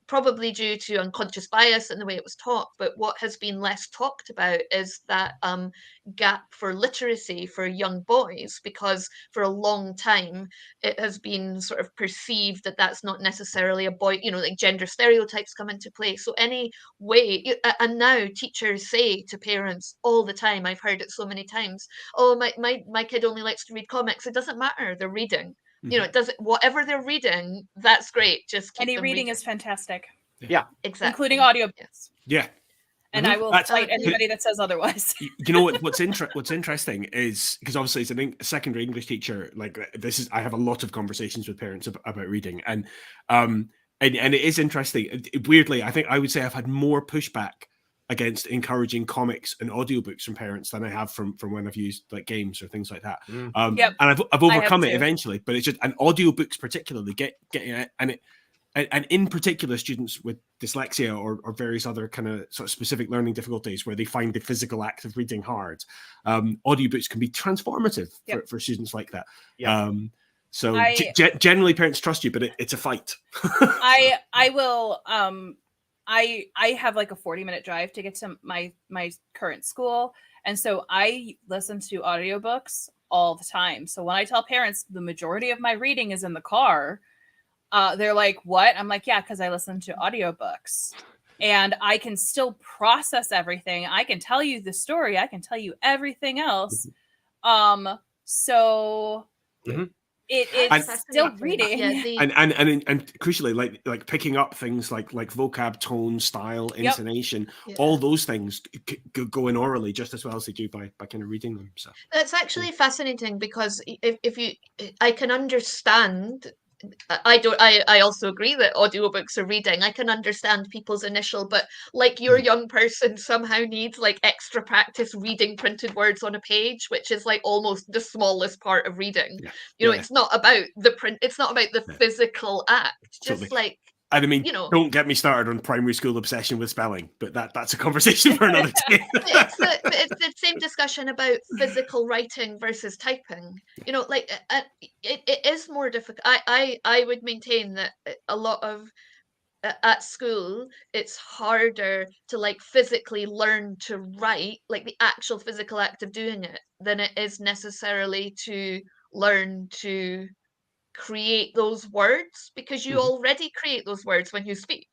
probably due to unconscious bias in the way it was taught. But what has been less talked about is that gap for literacy for young boys, because for a long time it has been sort of perceived that that's not necessarily a boy, like gender stereotypes come into play. So any way, and now teachers say to parents all the time, I've heard it so many times, oh, my kid only likes to read comics. It doesn't matter, they're reading. It doesn't, whatever they're reading, that's great. Just keep Any them reading reading. is fantastic. Yeah, exactly, including audiobooks. Yeah. And I will fight anybody that says otherwise. You know what's interesting is, because obviously as a secondary English teacher, like I have a lot of conversations with parents about reading, and it is interesting. Weirdly, I think I would say I've had more pushback against encouraging comics and audiobooks from parents than I have from when I've used like games or things like that. And I've overcome it eventually, but it's just, and audiobooks particularly getting it, and in particular students with dyslexia or various other kind of sort of specific learning difficulties where they find the physical act of reading hard, audiobooks can be transformative for students like that. So generally parents trust you, but it's a fight. I will I have like a 40-minute drive to get to my current school, and so I listen to audiobooks all the time. So when I tell parents the majority of my reading is in the car, They're like, what? I'm like, yeah, because I listen to audiobooks and I can still process everything. I can tell you the story. I can tell you everything else. So it's still reading. Yeah, and crucially, like picking up things like vocab, tone, style, intonation, all those things go in orally just as well as they do by kind of reading them. So that's actually fascinating, because if you, I can understand. I also agree that audiobooks are reading. I can understand people's initial, but like your young person somehow needs like extra practice reading printed words on a page, which is like almost the smallest part of reading. You know, it's not about the print, it's not about the physical act, just like, and I mean, don't get me started on primary school obsession with spelling, but that's a conversation for another day. it's the same discussion about physical writing versus typing. You know, like it is more difficult. I would maintain that a lot of at school it's harder to like physically learn to write, like the actual physical act of doing it, than it is necessarily to learn to create those words, because you already create those words when you speak.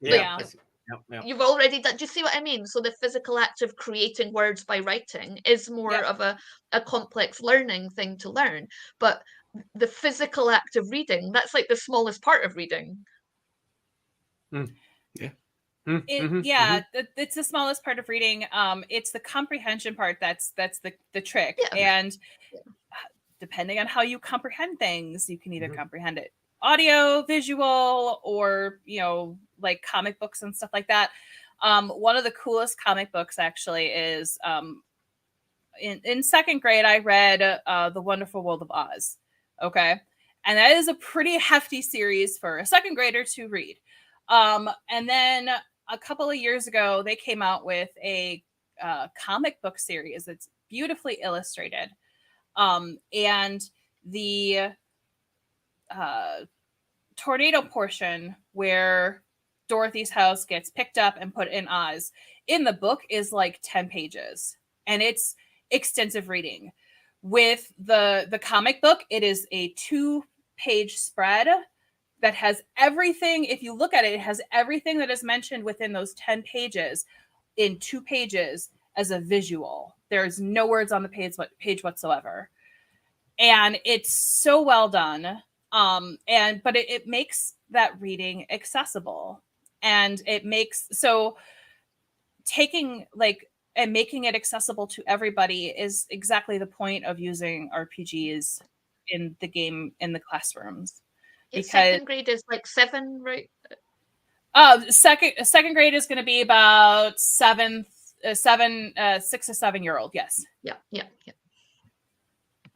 You've already done. Do you see what I mean? So the physical act of creating words by writing is more of a complex learning thing to learn. But the physical act of reading, that's like the smallest part of reading. It's the smallest part of reading. It's the comprehension part that's the trick. And depending on how you comprehend things, you can either comprehend it audio, visual, or like comic books and stuff like that. One of the coolest comic books actually is in second grade I read The Wonderful World of Oz. Okay, and that is a pretty hefty series for a second grader to read. And then a couple of years ago they came out with a comic book series that's beautifully illustrated. And the tornado portion where Dorothy's house gets picked up and put in Oz in the book is like 10 pages, and it's extensive reading. With the comic book, it is a 2-page spread that has everything. If you look at it, it has everything that is mentioned within those 10 pages in 2 pages as a visual. There's no words on the page whatsoever. And it's so well done. But it makes that reading accessible, and it makes taking and making it accessible to everybody is exactly the point of using RPGs in the classrooms. Because second grade is like 7, right? Second grade is going to be about 6 to 7 year old. Yes. Yeah.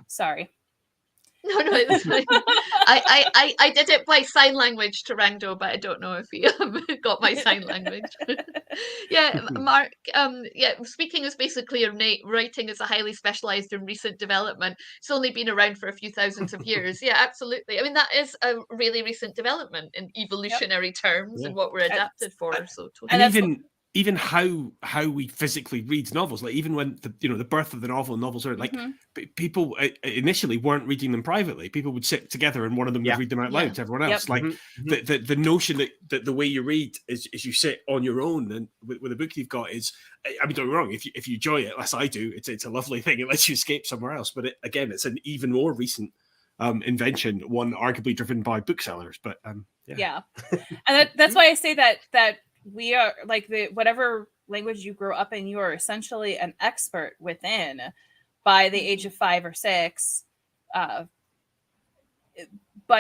Sorry. No, it's fine. I did it by sign language to Rando, but I don't know if he got my sign language. Mark, speaking is basically innate. Writing is a highly specialized and recent development. It's only been around for a few thousands of years. Yeah, absolutely. I mean, that is a really recent development in evolutionary terms and what we're adapted for. So totally. And even how we physically read novels, like even when the birth of the novels are like people initially weren't reading them privately. People would sit together and one of them would read them out loud to everyone else. Like the notion that the way you read is you sit on your own, and with a book you've got is, I mean, don't get me wrong, if you enjoy it, as I do, it's a lovely thing. It lets you escape somewhere else. But it's an even more recent invention, one arguably driven by booksellers. But and that's why I say that we are like whatever language you grow up in, you are essentially an expert within by the age of 5 or 6. But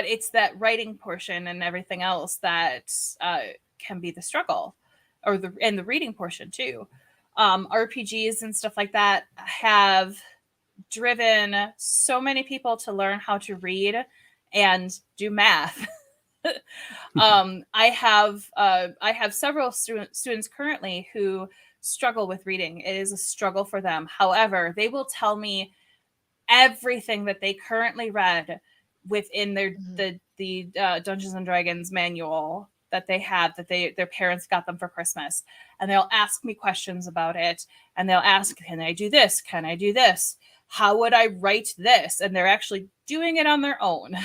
it's that writing portion and everything else that can be the struggle, and the reading portion too. RPGs and stuff like that have driven so many people to learn how to read and do math. I have several students currently who struggle with reading. It is a struggle for them. However, they will tell me everything that they currently read within the Dungeons and Dragons manual that they have, that their parents got them for Christmas, and they'll ask me questions about it, and they'll ask, can I do this? Can I do this? How would I write this? And they're actually doing it on their own.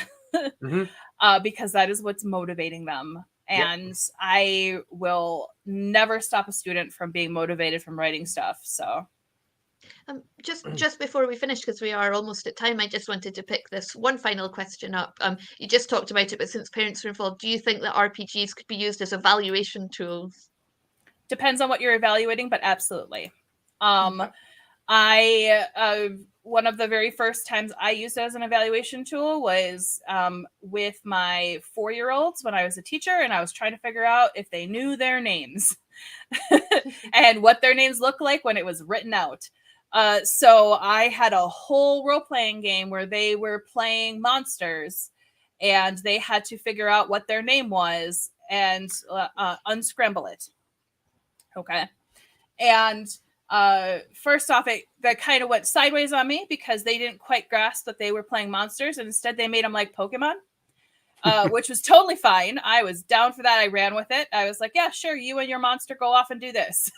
because that is what's motivating them. And I will never stop a student from being motivated from writing stuff. So just before we finish, because we are almost at time, I just wanted to pick this one final question up. You just talked about it, but since parents are involved, do you think that RPGs could be used as evaluation tools? Depends on what you're evaluating, but absolutely. One of the very first times I used it as an evaluation tool was with my 4-year-olds when I was a teacher, and I was trying to figure out if they knew their names and what their names looked like when it was written out. So I had a whole role-playing game where they were playing monsters, and they had to figure out what their name was and unscramble it. Okay. And first off, that kind of went sideways on me because they didn't quite grasp that they were playing monsters, and instead they made them like Pokemon, which was totally fine. I was down for that. I ran with it. I was like, yeah, sure, you and your monster go off and do this.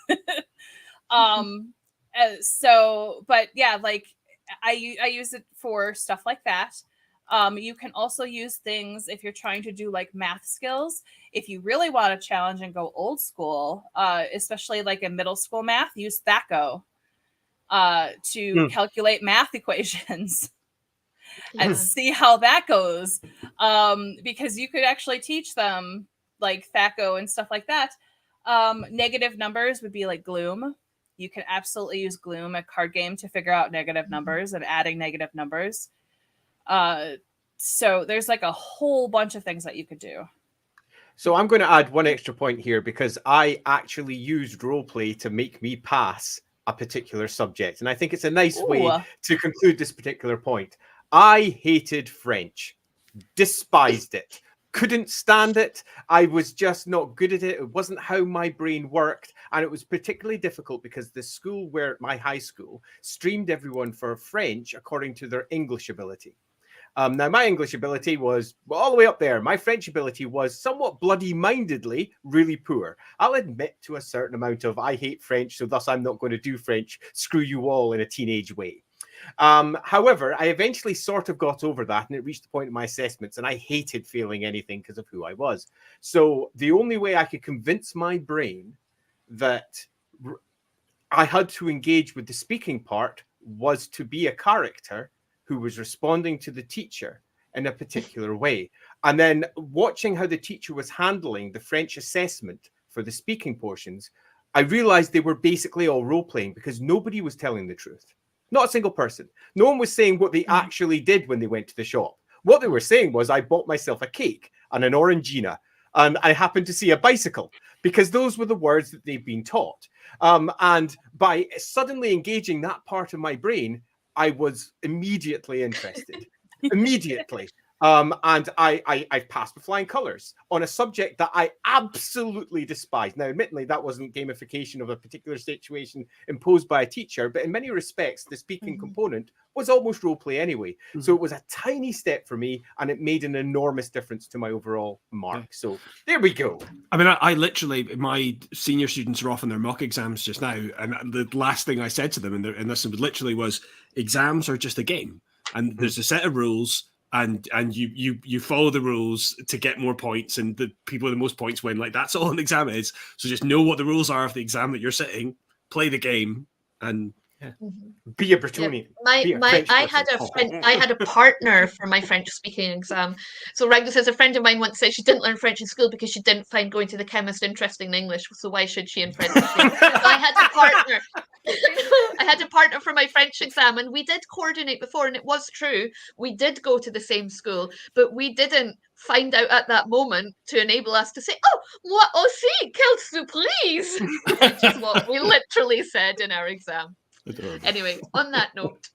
But yeah, like I use it for stuff like that. You can also use things if you're trying to do like math skills. If you really want to challenge and go old school, especially like in middle school math, use THACO to calculate math equations and see how that goes. Because you could actually teach them like THACO and stuff like that. Negative numbers would be like Gloom. You can absolutely use Gloom, a card game, to figure out negative numbers and adding negative numbers. So there's like a whole bunch of things that you could do. So I'm going to add one extra point here because I actually used roleplay to make me pass a particular subject. And I think it's a nice way to conclude this particular point. I hated French, despised it, couldn't stand it. I was just not good at it. It wasn't how my brain worked. And it was particularly difficult because the school where my high school streamed everyone for French according to their English ability. Now, my English ability was all the way up there. My French ability was somewhat bloody-mindedly really poor. I'll admit to a certain amount of I hate French, so thus I'm not going to do French. Screw you all in a teenage way. However, I eventually sort of got over that, and it reached the point of my assessments, and I hated failing anything because of who I was. So the only way I could convince my brain that I had to engage with the speaking part was to be a character who was responding to the teacher in a particular way. And then watching how the teacher was handling the French assessment for the speaking portions, I realized they were basically all role-playing because nobody was telling the truth. Not a single person. No one was saying what they actually did when they went to the shop. What they were saying was, I bought myself a cake and an Orangina, and I happened to see a bicycle, because those were the words that they've been taught. And by suddenly engaging that part of my brain, I was immediately interested. Immediately. And I passed with flying colors on a subject that I absolutely despised. Now, admittedly, that wasn't gamification of a particular situation imposed by a teacher, but in many respects, the speaking component was almost roleplay anyway. So it was a tiny step for me, and it made an enormous difference to my overall mark. So there we go. I mean, I literally, my senior students are off on their mock exams just now, and the last thing I said to them in this literally was, exams are just a game, and there's a set of rules. And you follow the rules to get more points, and the people with the most points win. Like, that's all an exam is. So just know what the rules are of the exam that you're sitting, play the game, and be a Bretonian. I had a partner for my French speaking exam. So Ragnar says, a friend of mine once said she didn't learn French in school because she didn't find going to the chemist interesting in English. So why should she in French? So I had a partner. I had a partner for my French exam, and we did coordinate before, and it was true. We did go to the same school, but we didn't find out at that moment to enable us to say, oh, moi aussi, quelle surprise, which is what we literally said in our exam. Anyway, on that note,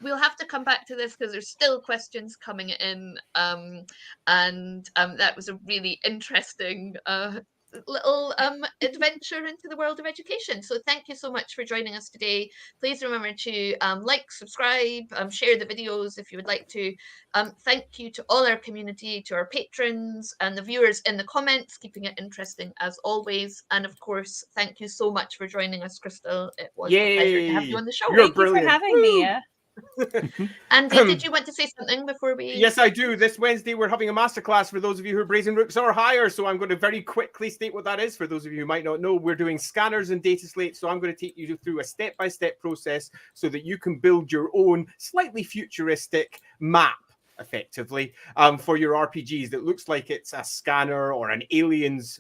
we'll have to come back to this because there's still questions coming in, and that was a really interesting little adventure into the world of education. So thank you so much for joining us today. Please remember to like, subscribe, share the videos if you would like to. Thank you to all our community, to our patrons and the viewers in the comments, keeping it interesting as always. And of course, thank you so much for joining us, Crystal. It was a pleasure to have you on the show. You're Thank you for having me. Andy, did you want to say something before we? Yes, I do. This Wednesday, we're having a masterclass for those of you who are Brazen Rooks or higher. So I'm going to very quickly state what that is. For those of you who might not know, we're doing scanners and data slates. So I'm going to take you through a step-by-step process so that you can build your own slightly futuristic map, effectively, for your RPGs that looks like it's a scanner or an aliens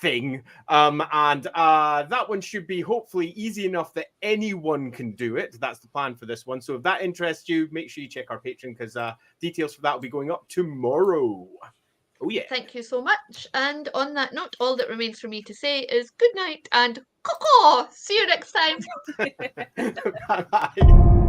thing, and that one should be hopefully easy enough that anyone can do it. That's the plan for this one. So if that interests you, make sure you check our Patreon, because details for that will be going up tomorrow. Oh yeah. Thank you so much. And on that note, all that remains for me to say is good night and caw-caw. See you next time. Bye-bye.